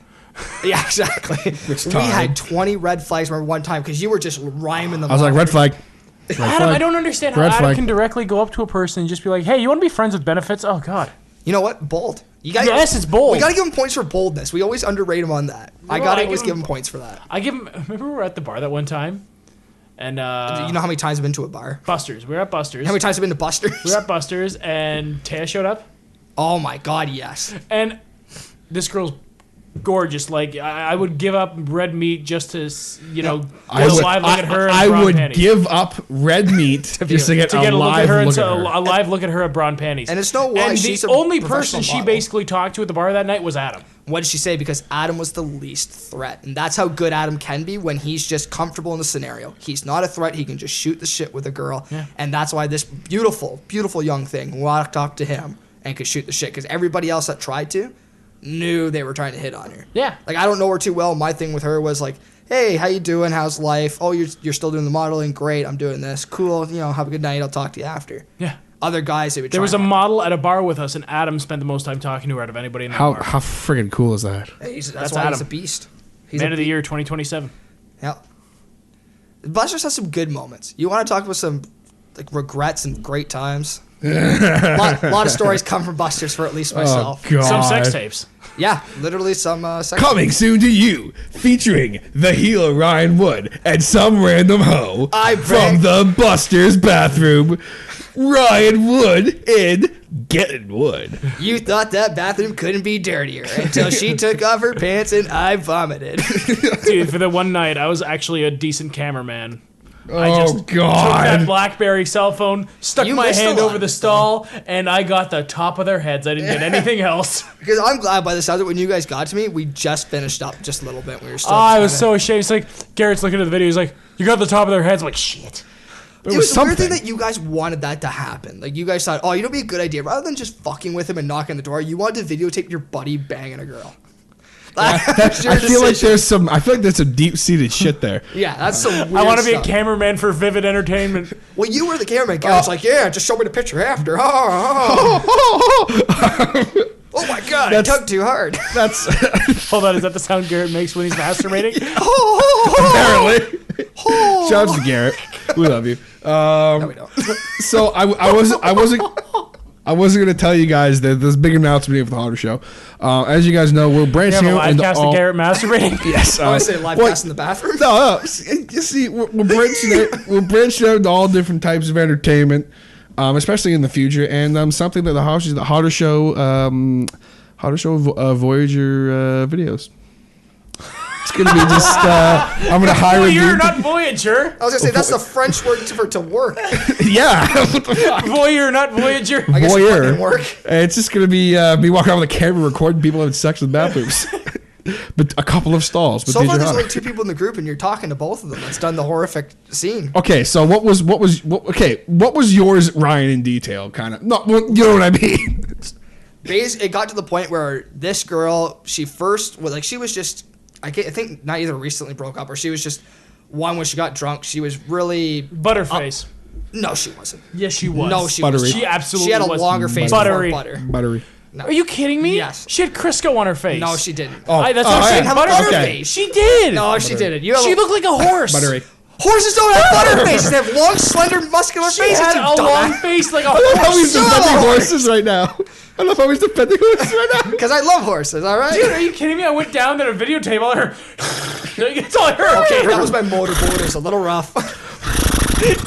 Yeah, exactly.
time?
We had 20 red flags remember one time because you were just rhyming them
I was like,
off.
red flag. Red
Adam,
flag.
I don't understand how
Red
Adam
flag.
can directly go up to a person and just be like, hey, you want to be friends with benefits? Oh, God.
You know what? Bold. You gotta,
Yes, it's bold.
We gotta give him points for boldness. We always underrate him on that. I
know,
gotta
I
always
give
give
him-
him points for that.
I give him... Remember we were at the bar that one time? And,
You know how many times I've been to a bar?
Buster's. We were at Buster's.
How many times I've been to Buster's?
We were at Buster's, and Taya showed up.
Oh my god, yes.
And this girl's gorgeous. Like, I would give up red meat just to, get a live look at her in
I
bra
would
panties.
give up red meat just to get
to
a
get a look
live
at her,
look at
and
her.
a live look at her at bra and panties.
And it's no why
And
she's
the
a
only
professional
person she
model.
basically talked to at the bar that night was Adam.
What did she say? Because Adam was the least threat. And that's how good Adam can be when he's just comfortable in the scenario. He's not a threat. He can just shoot the shit with a girl.
Yeah.
And that's why this beautiful, beautiful young thing walked up to him and could shoot the shit. Because everybody else that tried to knew they were trying to hit on her.
Yeah.
Like, I don't know her too well. My thing with her was like, hey, how you doing? How's life? Oh, you're still doing the modeling? Great, I'm doing this. Cool, have a good night. I'll talk to you after.
Yeah.
Other guys, they would try
There was a
hard.
model at a bar with us, and Adam spent the most time talking to her out of anybody in that
How
bar.
friggin' cool is that?
That's
That's
why he's
Adam.
a beast. He's
Man
a
of the Year 2027.
Yeah. Buster's has some good moments. You want to talk about some regrets and great times? lot of stories come from Buster's for at least myself.
God.
Some sex tapes.
Yeah, literally some sex.
Coming soon to you, featuring the healer Ryan Wood and some random hoe
I
from
beg-
the Buster's bathroom. Ryan Wood in Getting Wood.
You thought that bathroom couldn't be dirtier until she took off her pants and I vomited.
Dude, for the one night, I was actually a decent cameraman. I
Oh,
just took that
God.
BlackBerry cell phone, stuck
You
my
missed a
hand
lot.
over the stall, and I got the top of their heads. I didn't get anything else.
Because I'm glad by the sound of it, when you guys got to me, we just finished up just a little bit. We were still.
Oh, I was
kinda-
so ashamed. It's like, Garrett's looking at the video. He's like, you got the top of their heads. I'm like, shit.
But
It was a weird
something.
thing that you guys wanted that to happen. Like, you guys thought, oh, you know, it'd be a good idea. Rather than just fucking with him and knocking on the door, you wanted to videotape your buddy banging a girl. That's your
I feel like
decision.
I feel like there's some deep-seated shit there.
Yeah, that's some weird
I want to be
stuff.
a cameraman for Vivid Entertainment.
Well, you were the cameraman. Garrett's like, yeah, just show me the picture after. Oh my God, I tugged too hard.
That's
Hold on, is that the sound Garrett makes when he's masturbating?
apparently. Shout out to Garrett. We love you.
No, we don't.
So I wasn't gonna tell you guys that there's a big announcement here for the Hodder Show. As you guys know, we're
You
branching
have a
out
live
into
cast of
all.
Garrett masturbating?
Yes,
I want to say live
what-
cast in the bathroom.
No, you see, we're branching out. We're branching out into all different types of entertainment, especially in the future, and something that the Hodder Show Voyager videos. It's gonna be just. I'm gonna hire a
Voyeur,
dude.
not Voyager.
I was gonna say that's the French word for to work.
Yeah, what the fuck?
Voyeur, not Voyager.
I guess it
Voyeur.
didn't work.
It's just gonna be me walking around with a camera recording people having sex in bathrooms. But a couple of stalls. But
So
these
far,
are
there's
hot.
only 2 people in the group, and you're talking to both of them. That's done the horrific scene.
Okay, so what was yours, Ryan, in detail? Kind of. No, well, you know what I mean.
It got to the point where this girl, she first was like, she was just, I think not either recently broke up or she was just one when she got drunk. She was really
Butterface.
no, she wasn't.
Yes, she was.
No, she
Buttery.
wasn't.
She absolutely
She had a
was.
longer face
Buttery.
before butter.
Buttery.
No.
Are you kidding me?
Yes.
She had Crisco on her face.
No, she didn't.
Oh,
That's what I'm saying.
have
Butterface.
okay.
She did.
No, she didn't. You have
She looked like a horse.
Buttery.
horses don't have butter faces. They have long, slender, muscular
She
faces.
had
you
a
dumbass.
long face like a
How are we
horse.
Shut
defending
up.
horses right now? I love how he's defending horses right now.
Because I love horses, all right?
Dude, are you kidding me? I went down to the video table and her. That's all I heard.
Okay, that was my motorboat. It was a little rough.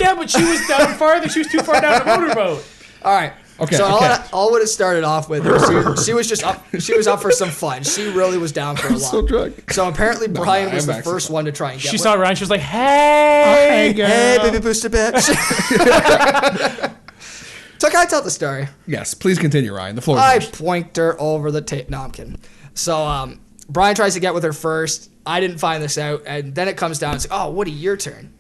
Yeah, but she was down farther. She was too far down the motorboat.
All right.
Okay,
So
okay.
all what it started off with was she was just up. She was up for some fun. She really was down for a lot.
So drunk.
So apparently Brian was
I'm
the
actually
first one to try and get.
She
with
saw Ryan. She was like, "Hey,
Hey, baby booster bitch. So can I tell the story?
Yes, please continue, Ryan. The floor is
I
yours.
point her over the tape. No, I'm kidding. So Brian tries to get with her first. I didn't find this out, and then it comes down. It's like, oh, Woody, your turn.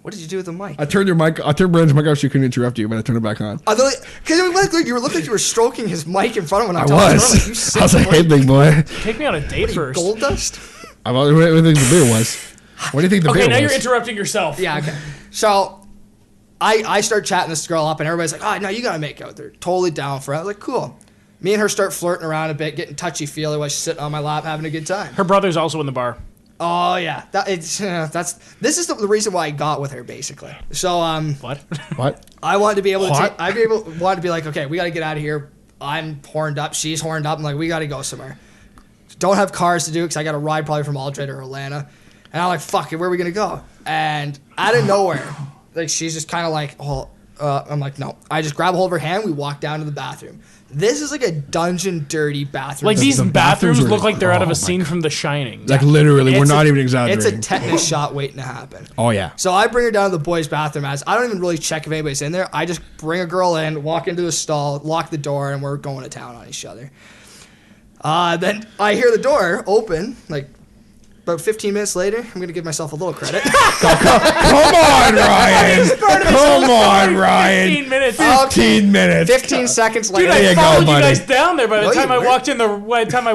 What did you do with the mic?
I turned Brandon's mic off so you couldn't interrupt you, but I turned it back on.
Because it looked like you were stroking his mic in front of him. When
I
talking.
was.
Like, you sick
I was like,
boy.
hey, big boy.
take me on a date first."
Gold dust?
What do you think the beer was? What do you think the
Okay,
beer
now
was?
you're interrupting yourself.
Yeah, okay. So I start chatting this girl up, and everybody's like, oh, no, you got to make out. They're totally down for it. I was like, cool. Me and her start flirting around a bit, getting touchy-feely while she's sitting on my lap having a good time.
Her brother's also in the bar.
Oh, yeah. This is the reason why I got with her, basically. So,
What?
What?
I wanted to be able to
What?
wanted to be like, okay, we got to get out of here. I'm horned up. She's horned up. I'm like, we got to go somewhere. Don't have cars to do because I got to ride probably from Aldred or Atlanta. And I'm like, fuck it, where are we going to go? And out of nowhere, like, she's just kind of like, I'm like, no. I just grab a hold of her hand. We walk down to the bathroom. This is like a dungeon dirty bathroom.
Like these
the bathrooms
bathrooms
were-
look like they're out of
oh
a
my
scene from The Shining.
Like literally, we're
It's
not
a-
even exaggerating.
It's a tetanus shot waiting to happen.
Oh yeah.
So I bring her down to the boys' bathroom. As I don't even really check if anybody's in there. I just bring a girl in, walk into the stall, lock the door, and we're going to town on each other. Then I hear the door open, like about 15 minutes later. I'm going to give myself a little credit.
Come on, Ryan. Come on, Ryan.
15 minutes.
15 minutes.
15 seconds
Dude,
later.
There
I
you go,
followed you
buddy.
guys down there. By the
No,
time
you
I
weren't.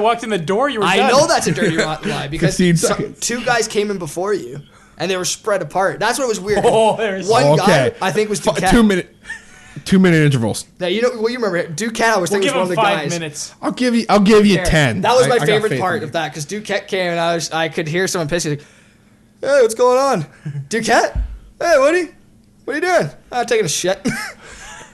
walked in the door, you were
I
done.
know that's a dirty rotten lie because
15 seconds.
two guys came in before you, and they were spread apart. That's what was weird.
Oh, there's-
One
Okay.
guy, I think, was Duquette.
2 minute intervals.
Now, you know, well, you remember Duquette. I was
We'll
thinking
give
was
him
one of the
5
guys.
minutes.
I'll give you 10.
That was my
I got
favorite
faith
part
in
of
you.
that because Duquette came and I could hear someone pissing. Like, hey, what's going on? Duquette? Hey, Woody? What are you doing? I'm taking a shit.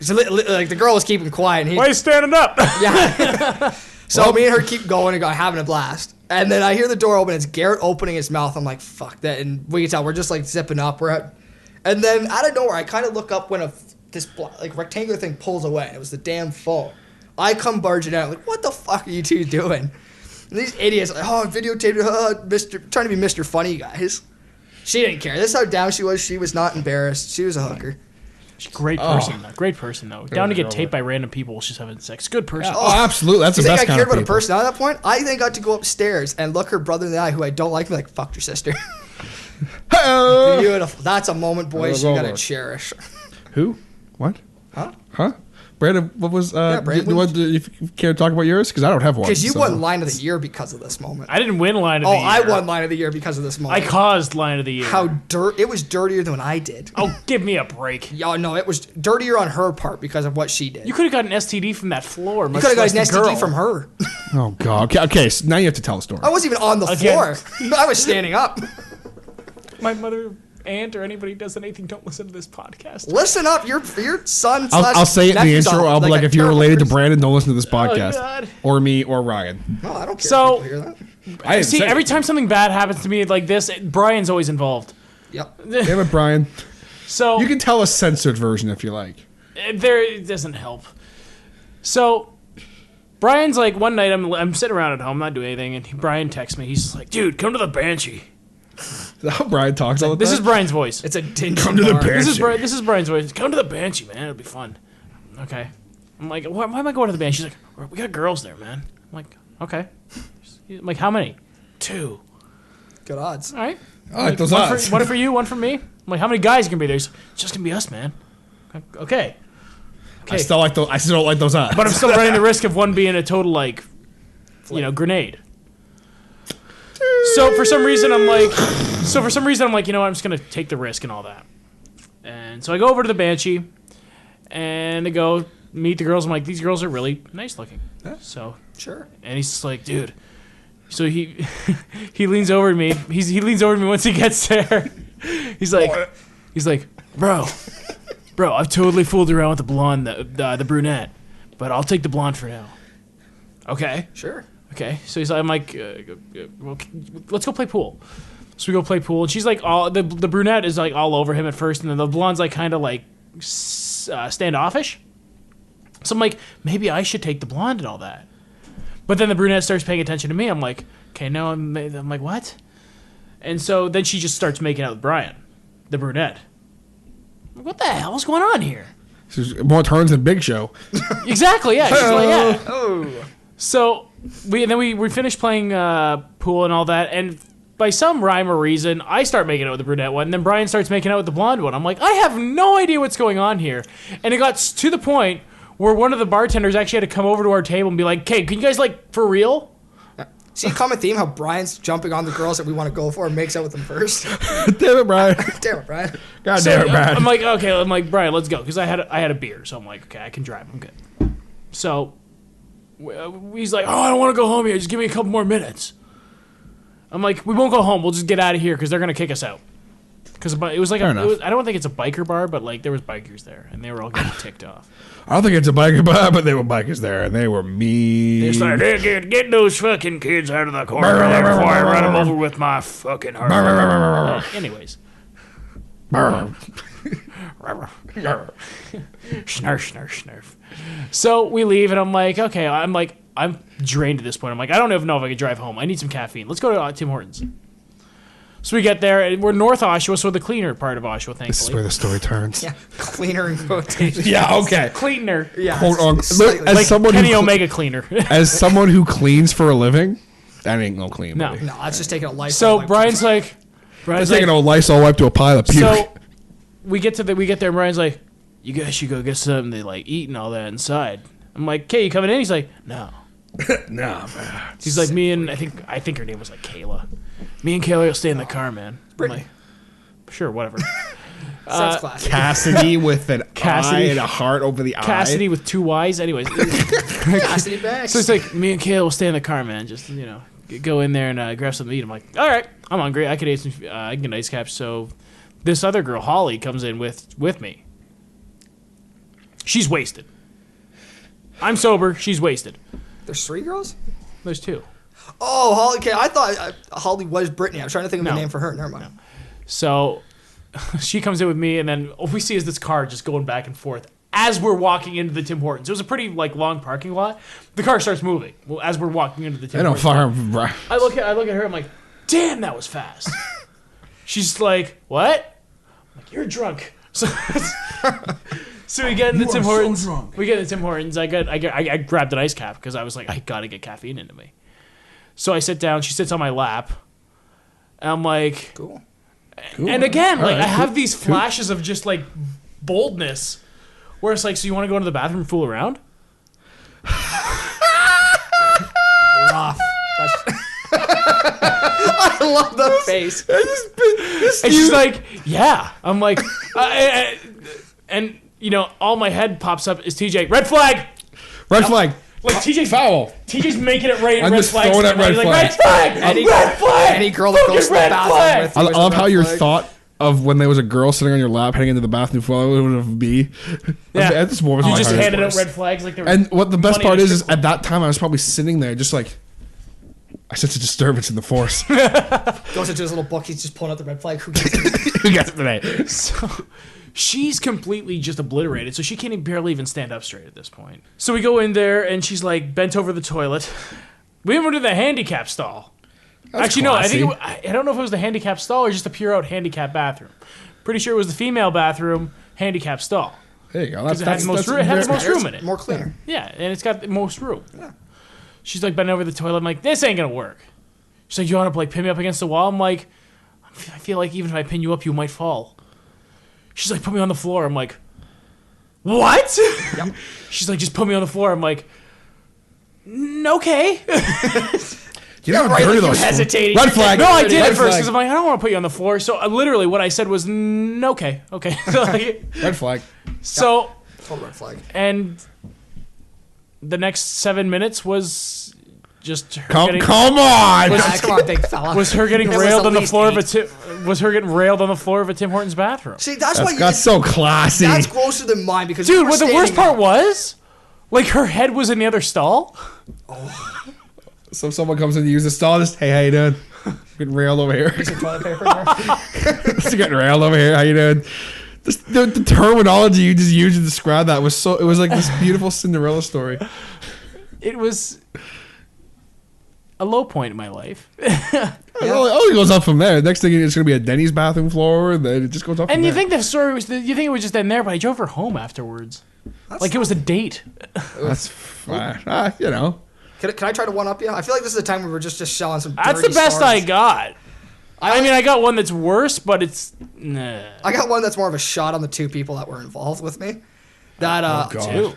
So, like the girl was keeping quiet. And he,
Why are you standing up?
yeah. So me and her keep going and go having a blast. And then I hear the door open. It's Garrett opening his mouth. I'm like, fuck that. And we can tell we're just like zipping up. And then out of nowhere, I kind of look up when this like rectangular thing pulls away. It was the damn phone. I come barging out. Like, what the fuck are you two doing? And these idiots like, oh, videotaped, trying to be Mr. Funny, guys. She didn't care. This is how down she was. She was not embarrassed. She was a hooker.
Great person, though. Great person, though. Down to get taped by random people while she's having sex. Good person.
Oh, absolutely. That's
You
the
think
best
I
kind
cared
of
about a
people.
person at that point? I then got to go upstairs and look her brother in the eye, who I don't like, and be like, fuck your sister.
Hey-oh.
Beautiful. That's a moment, boys, you
Oh,
gotta
Lord.
cherish.
Who? What? Huh? Brandon, what was?
Brandon.
If you care to talk about yours, because I don't have one.
Because you
so.
won Line of the Year because of this moment.
I didn't win line of the year.
I won Line of the Year because of this
I
moment.
caused line of the year.
It was dirtier than what I did.
Oh, give me a break.
Yeah, no, it was dirtier on her part because of what she did.
You could have got an STD from that floor.
You could have got an STD from her.
Oh God. Okay. So now you have to tell a story.
I wasn't even on the
Again.
floor. I was standing up.
My mother, aunt, or anybody who does anything, don't listen to this podcast.
Listen up, your son.
I'll say it in the
nephew's
intro. I'll be like,
a
if you're
terrible
related to
person.
Brandon, don't listen to this podcast,
God.
or me, or Ryan.
No, I don't care.
So-
if people hear that.
I didn't
See,
say
every
it.
time something bad happens to me like this, Brian's always involved.
Yep.
Damn it, Brian.
So
You can tell a censored version if you like.
it doesn't help. So Brian's like, one night I'm sitting around at home, not doing anything, and Brian texts me. He's like, dude, come to the Banshee.
Is that how Brian talks all the
This
time?
is Brian's voice.
It's a dingy
Come to the
bar.
Banshee.
This is Brian's voice. Come to the Banshee, man. It'll be fun. Okay. I'm like, why am I going to the Banshee? She's like, we got girls there, man. I'm like, okay. I'm like, how many? 2.
Good odds.
All right.
I like those
One
odds.
one for you, one for me. I'm like, how many guys can be there? He's like, it's just gonna be us, man. Okay.
I still don't like those odds.
But I'm still running the risk of one being a total grenade. So for some reason I'm like, you know what, I'm just gonna take the risk and all that. And so I go over to the Banshee, and I go meet the girls. I'm like, these girls are really nice looking. So
Sure.
and he's just like, dude. So he he leans over to me. He leans over to me once he gets there. He's like, bro, I've totally fooled around with the blonde, the brunette. but I'll take the blonde for now. Okay.
Sure.
Okay. So I'm like, well, let's go play pool. So we go play pool, and she's like, the brunette is like all over him at first, and then the blonde's like kind of like standoffish. So I'm like, maybe I should take the blonde and all that. But then the brunette starts paying attention to me. I'm like, okay, no, I'm like, what? And so then she just starts making out with Brian, the brunette. I'm like, what the hell is going on here?
More turns than Big Show.
Exactly, yeah. She's like, yeah. Oh. So we finished playing pool and all that, and by some rhyme or reason, I start making out with the brunette one, and then Brian starts making out with the blonde one. I'm like, I have no idea what's going on here. And it got to the point where one of the bartenders actually had to come over to our table and be like, okay, can you guys, like, for real?
See a common theme, how Brian's jumping on the girls that we want to go for and makes out with them first?
Damn it, Brian.
Damn it, Brian.
God damn it, Brian.
I'm like, okay, I'm like, Brian, let's go. Because I had a beer, so I'm like, okay, I can drive. I'm good. So he's like, oh, I don't want to go home yet. Just give me a couple more minutes. I'm like, we won't go home. We'll just get out of here because they're going to kick us out. Because it was like, I don't think it's a biker bar, but like there was bikers there, and they were all getting ticked off.
I don't think it's a biker bar, but they were bikers there, and they were mean.
It's like, hey, get those fucking kids out of the corner there before I run them over with my fucking heart. Anyways. Snarf. So we leave, and I'm like, okay, I'm drained at this point. I'm like, I don't even know if I can drive home. I need some caffeine. Let's go to Tim Hortons. So we get there, and we're North Oshawa, so the cleaner part of Oshawa, thankfully.
This is where the story turns.
Yeah, cleaner in quotation.
Yeah, okay.
Cleaner.
Yeah.
Hold on. Look, as
Like
someone
Kenny
who
Omega cleaner.
as someone who cleans for a living, that ain't no clean.
No.
buddy.
No, that's just taking a Lysol.
So Brian's like,
That's taking a Lysol wipe to a pile of puke.
so we get there, and Brian's like, you guys should go get something to like eat and all that inside. I'm like, okay, you coming in? He's like, no.
Nah, man.
He's like, me and I think her name was like Kayla. Me and Kayla will stay in the car, man. I'm like, sure, whatever.
Sounds classic.
Cassidy with an
Cassidy.
eye and a heart over the eye.
Cassidy with 2 Y's. Anyways,
Cassidy bags.
so it's like, me and Kayla will stay in the car, man. Just, go in there and grab something to eat. I'm like, all right, I'm hungry. I could eat some. I can get an ice cap. So this other girl, Holly, comes in with me. She's wasted. I'm sober. She's wasted.
There's 3 girls?
There's 2.
Oh, Holly. Okay, I thought Holly was Brittany. I was trying to think of a
No.
name for her. Never mind.
So she comes in with me, and then all we see is this car just going back and forth as we're walking into the Tim Hortons. It was a pretty like long parking lot. The car starts moving as we're walking into the Tim
They don't
Hortons.
fire.
I look at her. I'm like, damn, that was fast. She's like, what? I'm like, you're drunk. So we get in the Tim Hortons. We get in the Tim Hortons. I grabbed an ice cap because I was like, I gotta get caffeine into me. So I sit down. She sits on my lap. And I'm like,
Cool.
And again, like
right,
I have these flashes of just like boldness, where it's like, so you want to go into the bathroom and fool around?
Rough. I love the face.
And she's like, yeah. I'm like, and all my head pops up is TJ. Red flag.
Red flag.
Like TJ's
Foul.
TJ's making it right.
I'm
Red
just
flags.
throwing at red
Like,
flags.
red flag. Red flag.
Any girl that goes to the
red
bathroom
flag.
with
I
you is a
love how
red
your
flag.
thought of when there was a girl sitting on your lap heading into the bathroom would be.
Yeah.
That's what
You just handed out red flags like they were.
And what the best
money
part
in a
is
strip club.
at that time I was probably sitting there just like, I sense a disturbance in the force.
Goes into his little book. He's just pulling out the red flag. Who gets it?
Who gets it today?
So she's completely just obliterated, so she can't barely even stand up straight at this point. So we go in there, and she's like bent over the toilet. We went to the handicap stall. Actually, no, I think I don't know if it was the handicap stall or just a pure out handicap bathroom. Pretty sure it was the female bathroom handicap stall.
There you go.
Because it had the most room in it.
More cleaner.
Yeah, and it's got the most room. Yeah. She's like bent over the toilet. I'm like, this ain't gonna work. She's like, you want to like pin me up against the wall? I'm like, I feel like even if I pin you up, you might fall. She's like, put me on the floor. I'm like, what?
Yep.
She's like, just put me on the floor. I'm like, okay.
You know how
right,
dirty
like you
those
hesitating.
Red flag.
No, I did
Red
at first
flag.
because I'm like, I don't want to put you on the floor. So literally what I said was, okay. Like,
Red flag.
so,
Total red flag.
and the next 7 minutes was just her
Come
getting,
on.
Ah, come on, big fella.
was her getting
It was
railed
at
on the
least
floor
8.
was her getting railed on the floor of a Tim Hortons bathroom.
See, that's why
That's so classy.
that's closer than mine because you
Dude,
were
what the worst
standing
part
up.
Like her head was in the other stall.
So someone comes in to use the stall. Just, hey, how you doing? Getting railed over here.
Toilet paper in there.
Just getting railed over here. How you doing? The terminology you just used to describe that was so. It was like this beautiful Cinderella story.
It was a low point in my life.
It only goes up from there. Next thing it's gonna be a Denny's bathroom floor, and then it just goes up.
And
from
you
there.
think the story was, you think it was just end there, but I drove her home afterwards. Like it was a date.
That's fine. You know.
Can I try to one up you? I feel like this is the time where we're just shelling some.
That's the
dirty
best I
stories.
got. I mean, I got one that's worse, but it's nah.
I got one that's more of a shot on the two people that were involved with me. That
God.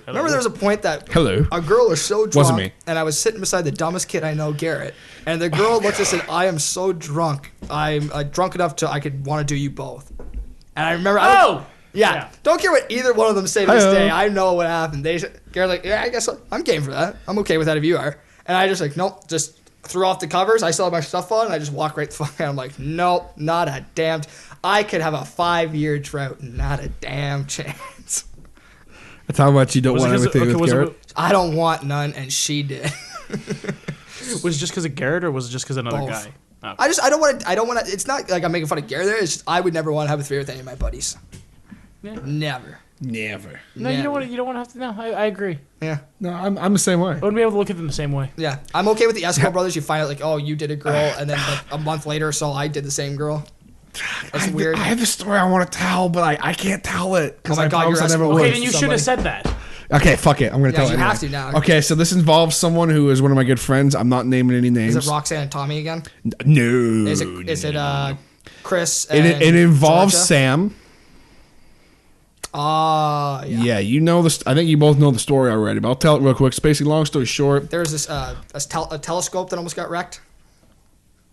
remember there was a point that
Hello.
a girl was so drunk,
Wasn't me.
and I was sitting beside the dumbest kid I know, Garrett, and the girl looked and said, "I am so drunk. I'm drunk enough to I could want to do you both." And I remember, yeah, don't care what either one of them say to this
Hi-yo.
day. I know what happened. Garrett's like, yeah, I guess I'm game for that. I'm okay with that if you are. And I just like, nope, just threw off the covers. I still have my stuff on, and I just walked right the fuck out. I'm like, nope, not a damn. I could have a 5-year drought, not a damn chance.
That's how much you don't want everything with Garrett.
I don't want none, and she did.
Was it just because of Garrett, or was it just because another
Both.
guy? Oh.
I don't want to. It's not like I'm making fun of Garrett there. It's just I would never want to have a three with any of my buddies.
Yeah.
Never.
Never.
No, you don't want to. You don't want to have to. No, I agree.
Yeah.
No, I'm the same way.
I wouldn't be able to look at them the same way.
Yeah. I'm okay with the Esco brothers. You find out like, oh, you did a girl, and then like a month later or so, I did the same girl. That's weird.
I have a story I want to tell, but I can't tell it because
Oh my
I
God,
promise
you're
I never
asking-
would.
Okay, then you should have said that.
Okay, fuck it. I'm going to
Yeah,
tell it
you
anyway.
have to now.
Okay, so this involves someone who is one of my good friends. I'm not naming any names.
Is it Roxanne and Tommy again?
No.
Is it Chris? And
It involves
Georgia?
Sam.
Yeah.
Yeah, you know this. I think you both know the story already, but I'll tell it real quick. It's basically, long story short.
There was this a telescope that almost got wrecked.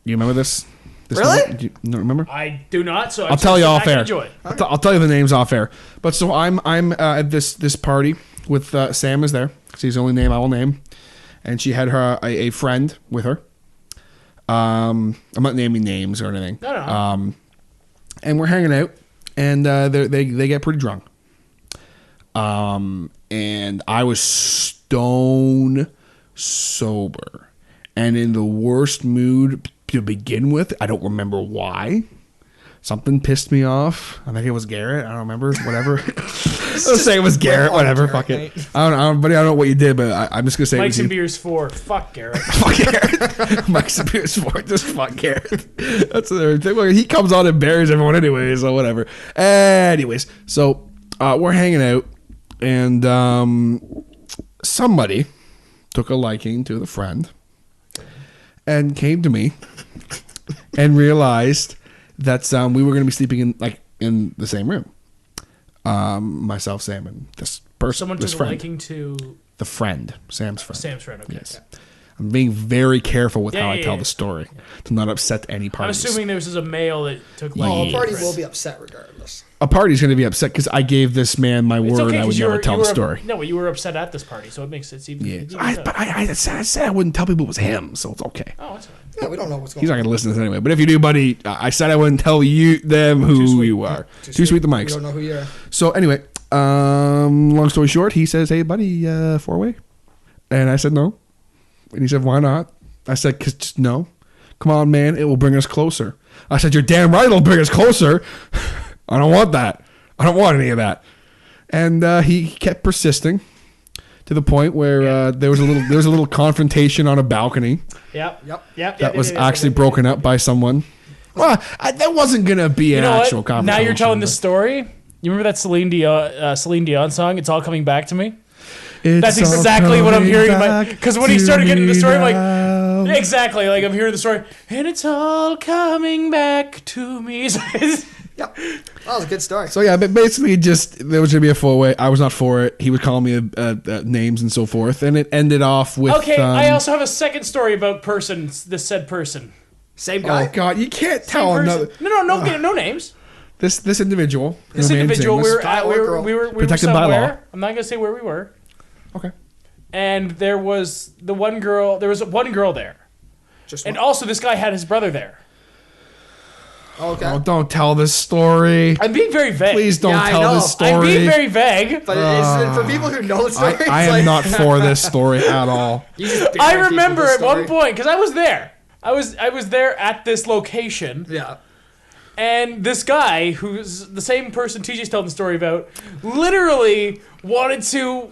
You remember this?
Really?
Night? Do you not remember?
I do not. So
I'll tell you off air.
Enjoy.
I'll tell you the names off air. But so I'm at this party with Sam is there. 'Cause he's the only name I will name, and she had her a friend with her. I'm not naming names or anything.
No.
And we're hanging out, and they get pretty drunk. And I was stone sober, and in the worst mood to begin with. I don't remember why. Something pissed me off. I think it was Garrett. I don't remember. Whatever. Let's say it was Garrett. Whatever. Fuck it. I don't know what you did, but I'm just gonna say
Mike's
it
and
was you.
beers 4. Fuck Garrett.
Fuck Garrett. Mike's and beers 4. Just fuck Garrett. That's the thing. Well, he comes on and buries everyone anyway, so whatever. Anyways, so we're hanging out, and somebody took a liking to the friend and came to me and realized that we were going to be sleeping in the same room. Myself, Sam, and this person.
Someone
this
took a
friend.
liking to
The friend, Sam's friend.
Sam's friend. Okay.
Yes. I'm being very careful with how I tell
yeah.
the story to not upset any
I'm
parties.
assuming there was a male that took
Oh,
liking.
a
to
party
the
will
friend.
be upset regardless.
A party's going to be upset because I gave this man my
It's
word
okay,
I would
'cause
never tell the story.
No, but you were upset at this party, so it makes it even.
Yeah.
even
I
better.
said I wouldn't tell people it was him, so it's okay.
Oh, that's fine.
Yeah, we don't know what's going
He's not
on.
going to listen to this anyway. But if you do, buddy, I said I wouldn't tell them who you are. Too sweet the
We
mics.
don't know who you are.
So anyway, long story short, he says, "Hey, buddy, 4-way," and I said no, and he said, "Why not?" I said, "Cause just no. Come on, man, it will bring us closer." I said, "You're damn right, it'll bring us closer. I don't want that. I don't want any of that." And he kept persisting to the point where there was a little confrontation on a balcony
Yep.
that was actually broken up by someone. Well, that wasn't gonna be
You
an
know
actual
what?
conversation.
Now you're telling
but-
this story. You remember that Celine Dion song? It's all coming back to me. That's
It's all
exactly what I'm
coming
hearing.
back
Because when he
to
started getting the
me
story, I'm
now.
like, exactly. Like I'm hearing the story, and it's all coming back to me.
Yep. That was a good story.
So yeah, but basically, just there was gonna be a 4-way. I was not for it. He was calling me names and so forth, and it ended off with.
Okay, I also have a second story about this said person.
Same guy.
Oh God, you can't
Same
tell
person.
another.
No names.
This individual.
This
no names
individual,
nameless.
Guy or girl?
we were
Protected by
somewhere.
law.
I'm not gonna say where we were.
Okay.
And there was one girl there.
Just
And
one.
also, this guy had his brother there.
Okay.
Oh, don't tell this story.
I'm being very vague.
Please don't
Yeah, I
tell
know.
this story.
I'm being very vague.
But it's, for people who know the story,
I am not for this story at all.
I remember at one point, because I was there. I was there at this location.
Yeah.
And this guy, who's the same person TJ's telling the story about, literally wanted to,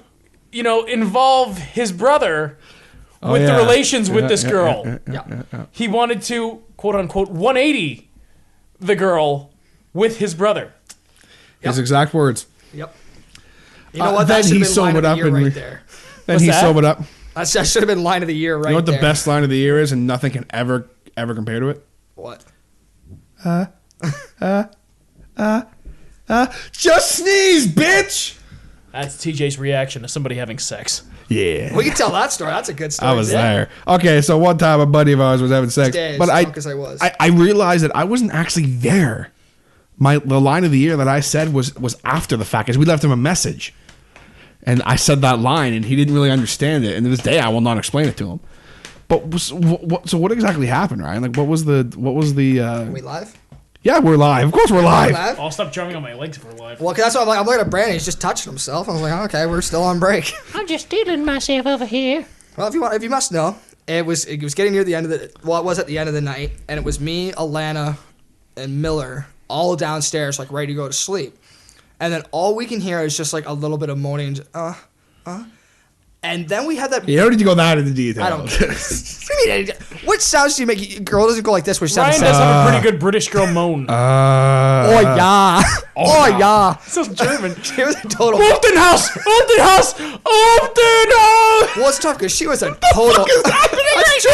involve his brother with the relations with this girl. He wanted to, quote unquote, 180 the girl with his brother.
His exact words.
Yep. You know what?
Then
That should
he
have been line of
sobered
the
up
year
and
right there.
Then
What's
he
that?
sobered up.
That should have been line of the year right there.
You know what the best line of the year is, and nothing can ever compare to it?
What?
Just sneeze, bitch!
That's TJ's reaction to somebody having sex.
Yeah.
We can tell that story. That's a good story.
I was
Yeah.
there. Okay, so one time a buddy of ours was having sex,
Dead,
but
as drunk as I was.
I realized that I wasn't actually there. The line of the year that I said was after the fact, because we left him a message, and I said that line, and he didn't really understand it. And to this day, I will not explain it to him. But so what exactly happened, Ryan? Like, what was the?
Are we live?
Yeah, we're live. Of course, we're live.
Live?
I'll stop jumping on my legs if we're live.
Well, 'cause that's what I'm looking at Brandon. He's just touching himself. I was like, okay, we're still on break.
I'm just stealing myself over here.
Well, if you must know, it was getting near the end of it was at the end of the night, and it was me, Alana, and Miller all downstairs, like ready to go to sleep, and then all we can hear is just like a little bit of moaning, and then we had that.
You don't need to go that into detail.
I don't care. What sounds do you make? Girl doesn't go like this. Where she
Ryan
sounds.
does have a pretty good British girl moan.
Oh yeah. Oh yeah.
so German.
She was a total.
Open house! Open house! Open house!
Well, it's tough because she was a total. That's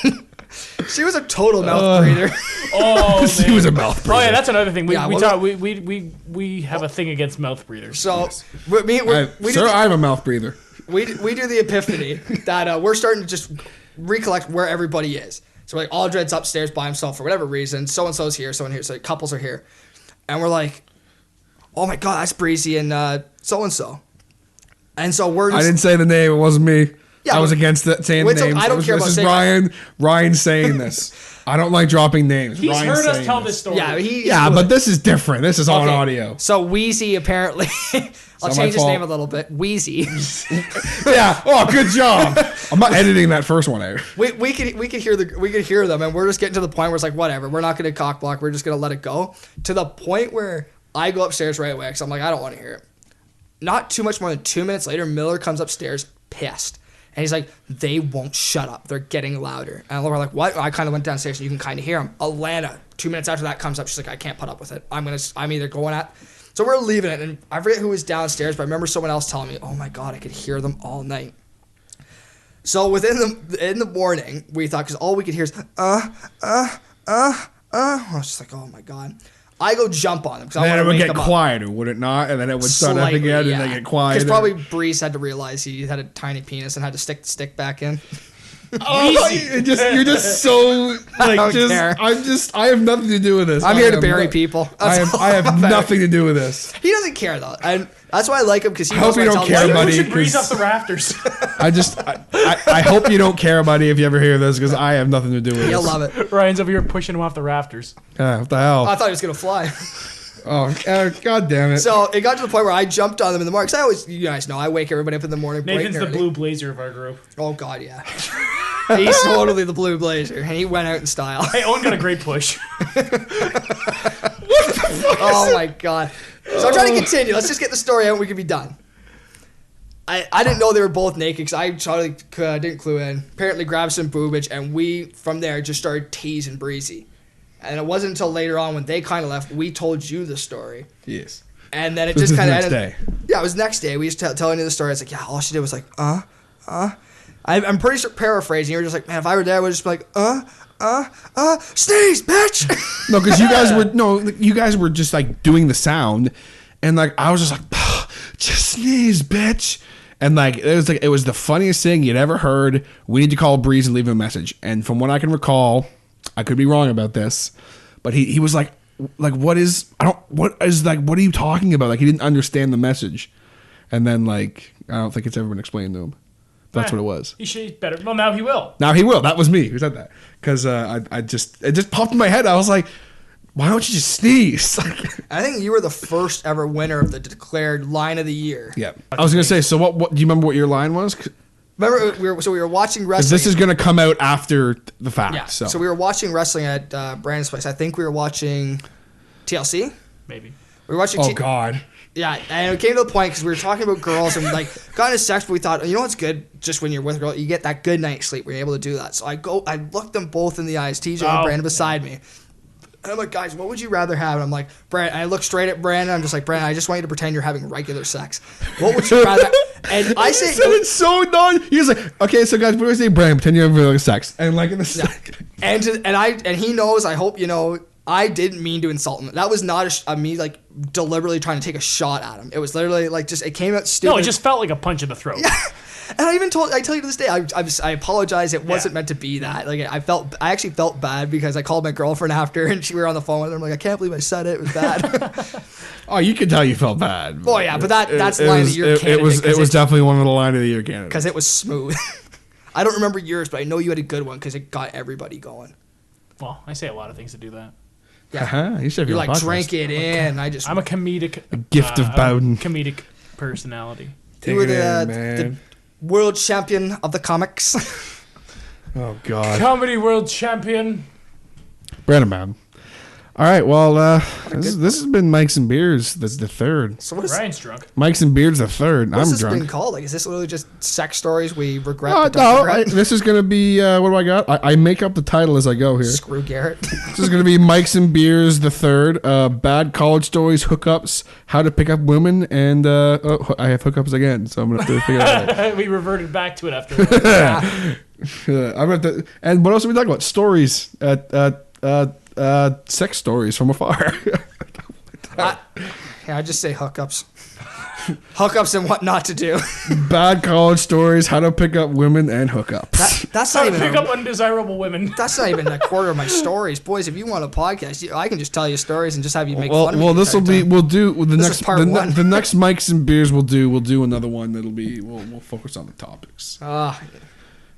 German. She was a total mouth breather.
Oh,
He
man.
was a mouth breather.
Oh yeah, that's another thing. We
Yeah,
we
well,
talk. We have a thing against mouth breathers.
So we
Sir, I'm a mouth breather.
we do the epiphany that we're starting to just recollect where everybody is. So like Aldred's upstairs by himself for whatever reason. So and so's here. So and here. So couples are here, and we're like, oh my god, that's Breezy and so and so. And so we're.
I
Just,
didn't say the name. It wasn't me.
Yeah,
I was
but-
against saying
Wait, so
names.
I don't care
this
about
is
saying-
Ryan. Ryan saying this. I don't like dropping names.
He's
Ryan's
heard us
saying
tell this story.
yeah, he.
Yeah, but this is different. This is on
Okay.
audio.
So Wheezy apparently. I'll
not my
change his
fault.
name a little bit. Wheezy.
Yeah. Oh, good job. I'm not editing that first one out.
we could hear them, and we're just getting to the point where it's like whatever. We're not going to cock block. We're just going to let it go to the point where I go upstairs right away because I'm like I don't want to hear it. Not too much more than 2 minutes later, Miller comes upstairs pissed. And he's like, they won't shut up. They're getting louder. And we're like, what? I kind of went downstairs and you can kind of hear him. Alana, 2 minutes after that comes up. She's like, I can't put up with it. I'm either going at. So we're leaving it. And I forget who was downstairs, but I remember someone else telling me, oh my God, I could hear them all night. So in the morning, we thought, because all we could hear is, I was just like, oh my God. I go jump on them because I
Then
want
it
to
would
wake
get
them up.
quieter, would it not? And then it would start up
Slightly,
again,
yeah.
and then get quieter.
Because probably Breeze had to realize he had a tiny penis and had to stick the stick back in.
Oh, you're just so like
don't
just.
care.
I have nothing to do with this.
I'm here to bury people.
I have nothing to do with this.
He doesn't care though, and that's why I like him because he
I
knows
hope you
what
don't
I
care,
tell him.
buddy.
Pushing Breeze
because-
off the rafters.
I hope you don't care, buddy, if you ever hear this, because I have nothing to do with
You'll
this.
love it.
Ryan's over here pushing him off the rafters.
What the hell?
I thought he was gonna fly.
Oh, God damn it.
So it got to the point where I jumped on them in the morning. Because I always, you guys know, I wake everybody up in the morning. bright
Nathan's
and
the
early.
blue blazer of our group.
Oh God, yeah. He's totally the blue blazer, and he went out in style.
Hey, Owen got a great push.
Oh my God. So I'm trying to continue. Let's just get the story out and we can be done. I didn't know they were both naked because I totally didn't clue in. Apparently grabbed some boobage, and we, from there, just started teasing Breezy. And it wasn't until later on when they kind of left, we told you the story.
Yes.
And then it
This
just
is
kind of
next
ended.
day.
Yeah, it was next day. We just telling you the story. It's like, yeah, all she did was like, I'm pretty sure paraphrasing. You were just like, man, if I were there, I would just be like, sneeze, bitch.
No, because you guys were just like doing the sound, and like I was just like, just sneeze, bitch. And like it was the funniest thing you'd ever heard. We need to call Breeze and leave him a message. And from what I can recall, I could be wrong about this, but he was like what are you talking about? Like he didn't understand the message. And then like I don't think it's ever been explained to him. That's what it was.
He should better. Well, now he will.
Now he will. That was me who said that. Because it just popped in my head. I was like, Why don't you just sneeze?
I think you were the first ever winner of the declared line of the year.
Yeah. I was gonna say. So what? Do you remember what your line was?
Remember, we were watching
'Cause
wrestling.
this is gonna come out after the fact.
Yeah.
So,
So we were watching wrestling at Brandon's place. I think we were watching TLC.
Maybe.
We were watching.
Oh God.
Yeah, and it came to the point because we were talking about girls and like got into sex, but we thought, you know what's good? Just when you're with a girl, you get that good night's sleep. We're able to do that. So I looked them both in the eyes, TJ and Brandon beside me. And I'm like, guys, what would you rather have? And I'm like, Brandon, I look straight at Brandon. I'm just like, Brandon, I just want you to pretend you're having regular sex. What would you rather? And I say,
said it's so done. He was like, okay, so guys, what do I say, Brandon? Pretend you're having sex, and like in the
and he knows. I hope you know. I didn't mean to insult him. That was not me like deliberately trying to take a shot at him. It was literally like just it came out stupid.
No, it just felt like a punch in the throat.
And I tell you to this day, I apologize. It wasn't meant to be that. Like I actually felt bad because I called my girlfriend after and we were on the phone with her. I'm like, I can't believe I said it. It was bad.
Oh, you can tell you felt bad.
Oh yeah, but that's line of the year candidate.
It was definitely one of the line of the year candidates.
Because it was smooth. I don't remember yours, but I know you had a good one because it got everybody going.
Well, I say a lot of things to do that.
Yeah,
You should have
you
your
like
podcast.
drank it in.
I'm a comedic.
Gift of Bowden.
Comedic personality.
You were
Take it in,
the
man.
world champion of the comics.
Oh God.
Comedy world champion.
Brandon, man. All right, well, this has been Mike's and Beers. That's the third.
So what is
Ryan's drunk.
Mike's and Beers the third.
what's
I'm
this
drunk.
been called? Like, is this literally just sex stories we regret?
Oh,
but don't
no,
regret?
this is gonna be what do I got? I make up the title as I go here.
Screw Garrett.
This is gonna be Mike's and Beers the third. Bad college stories, hookups, how to pick up women, and I have hookups again, so I'm gonna have to figure it out.
We reverted back to it after that.
I'm gonna have to, and what else are we talking about? Stories sex stories from afar.
I just say hookups. Hookups and what not to do.
Bad college stories, how to pick up women, and hookups.
That's
How
not
to
even.
pick up undesirable women.
That's not even a quarter of my stories, boys. If you want a podcast, I can just tell you stories and just have you make
Well,
fun of me.
well,
the
this will
entire
be.
time.
We'll do the
This
next.
is part one.
The next Mike's and Beers we'll do another one that'll be. We'll focus on the topics.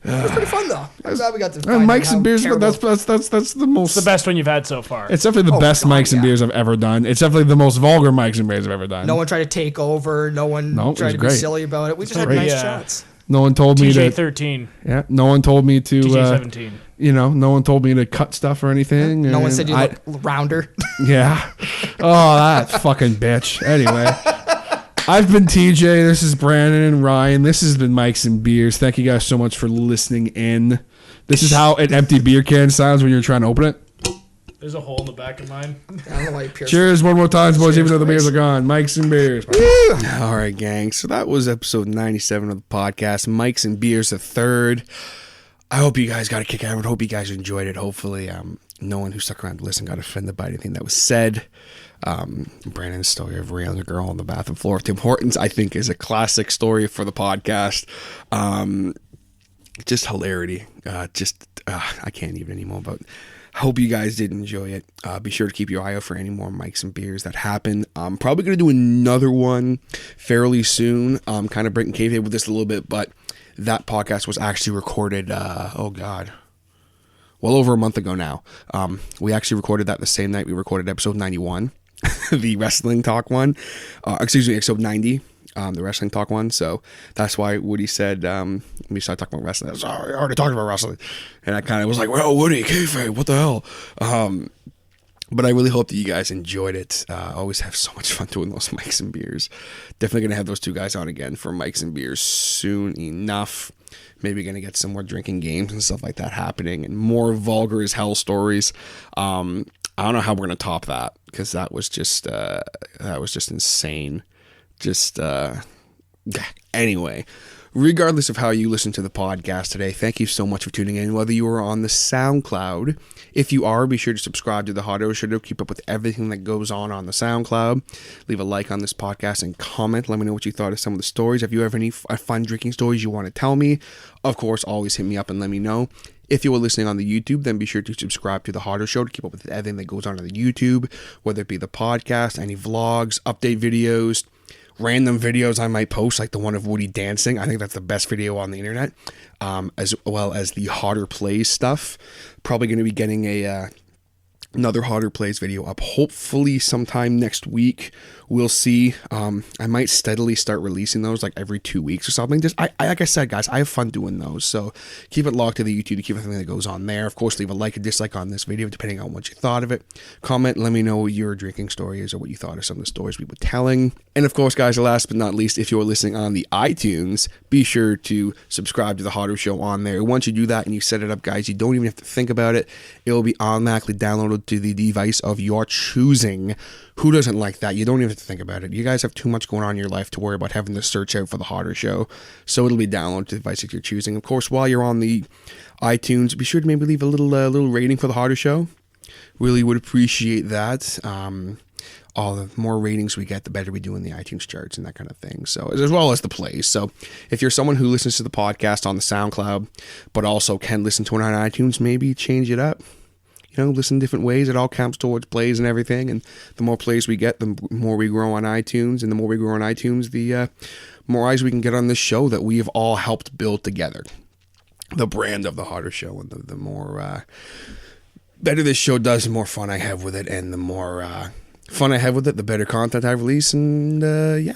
It was pretty fun though. I'm glad we got to.
And
find
Mike's
out
and
how
Beers, but
terrible-
that's the most.
The best one you've had so far.
It's definitely the best
God,
Mike's and
yeah.
Beers I've ever done. It's definitely the most vulgar Mike's and Beers I've ever done.
No one tried to take over. No one
No, it
tried
was
to
great.
be silly about it. We just had
great.
nice
Yeah.
chats.
No one told me to.
TJ13.
Yeah. No one told me to.
TJ17.
No one told me to cut stuff or anything.
No one
and
said you
I-
look rounder.
Yeah. Oh, that fucking bitch. Anyway. I've been TJ. This is Brandon and Ryan. This has been Mike's and Beers. Thank you guys so much for listening in. This is how an empty beer can sounds when you're trying to open it.
There's a hole in the back of mine.
I don't know why you pierced.
Cheers one more time, boys, even though the
boys.
beers are gone. Mike's and Beers.
All right, gang. So that was episode 97 of the podcast, Mike's and Beers the third. I hope you guys got a kick out of it. Hope you guys enjoyed it. Hopefully, no one who stuck around to listen got offended by anything that was said. Brandon's story of railing a girl on the bathroom floor of Tim Hortons, I think, is a classic story for the podcast. Just hilarity. I can't even anymore. But hope you guys did enjoy it. Be sure to keep your eye out for any more Mike's and Beers that happen. I'm probably going to do another one fairly soon. Kind of breaking kayfabe with this a little bit, but that podcast was actually recorded, well over a month ago now. We actually recorded that the same night we recorded episode 91, the wrestling talk one. Episode 90. The wrestling talk one, so that's why Woody said we started talking about wrestling. I was already talking about wrestling, and I kind of was like, "Well, Woody, kayfabe, what the hell?" But I really hope that you guys enjoyed it. I always have so much fun doing those Mike's and Beers. Definitely gonna have those two guys on again for Mike's and Beers soon enough. Maybe gonna get some more drinking games and stuff like that happening, and more vulgar as hell stories. I don't know how we're gonna top that because that was just insane. Anyway, regardless of how you listen to the podcast today, thank you so much for tuning in, whether you are on the SoundCloud. If you are, be sure to subscribe to the Hodder Show to keep up with everything that goes on the SoundCloud. Leave a like on this podcast and comment. Let me know what you thought of some of the stories. If you have any fun drinking stories you want to tell me, of course, always hit me up and let me know. If you are listening on the YouTube, then be sure to subscribe to the Hodder Show to keep up with everything that goes on the YouTube, whether it be the podcast, any vlogs, update videos, random videos I might post, like the one of Woody dancing. I think that's the best video on the internet, as well as the Hodder Plays stuff. Probably going to be getting a another Hodder Plays video up hopefully sometime next week. We'll see. I might steadily start releasing those like every 2 weeks or something. Just like I said, guys, I have fun doing those, so keep it locked to the YouTube to keep everything that goes on there. Of course, leave a like or dislike on this video depending on what you thought of it. Comment, let me know what your drinking story is or what you thought of some of the stories we were telling. And of course, guys, last but not least, if you're listening on the iTunes, be sure to subscribe to the Hodder Show on there. Once you do that and you set it up, guys, you don't even have to think about it. It will be automatically downloaded to the device of your choosing. Who doesn't like that? You don't even have to think about it. You guys have too much going on in your life to worry about having to search out for the Hodder Show. So it'll be downloaded to the device that you're choosing. Of course, while you're on the iTunes, be sure to maybe leave a little rating for the Hodder Show. Really would appreciate that. All the more ratings we get, the better we do in the iTunes charts and that kind of thing. So as well as the plays. So if you're someone who listens to the podcast on the SoundCloud, but also can listen to it on iTunes, maybe change it up. Listen different ways. It all counts towards plays and everything. And the more plays we get, the more we grow on iTunes. And the more we grow on iTunes, the more eyes we can get on this show that we have all helped build together. The brand of the Hodder Show. And the more better this show does, the more fun I have with it. And the more fun I have with it, the better content I release. And yeah,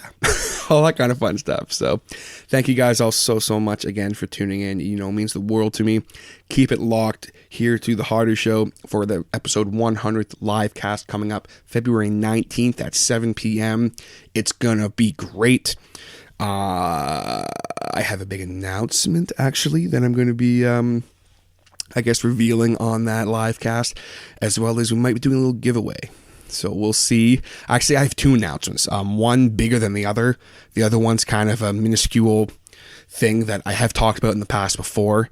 all that kind of fun stuff. So thank you guys all so much again for tuning in. It means the world to me. Keep it locked here to the Hodder Show for the episode 100th live cast coming up February 19th at 7 p.m. It's gonna be great. I have a big announcement actually that I'm going to be revealing on that live cast, as well as we might be doing a little giveaway. So we'll see. Actually, I have two announcements. One bigger than the other. The other one's kind of a minuscule thing that I have talked about in the past before.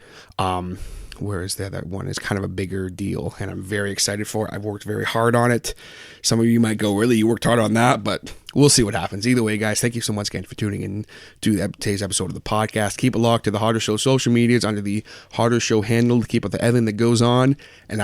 Whereas the other one is kind of a bigger deal, and I'm very excited for it. I've worked very hard on it. Some of you might go, really, you worked hard on that? But we'll see what happens. Either way, guys, thank you so much again for tuning in to today's episode of the podcast. Keep it locked to the Hodder Show social medias under the Hodder Show handle to keep up with everything that goes on. And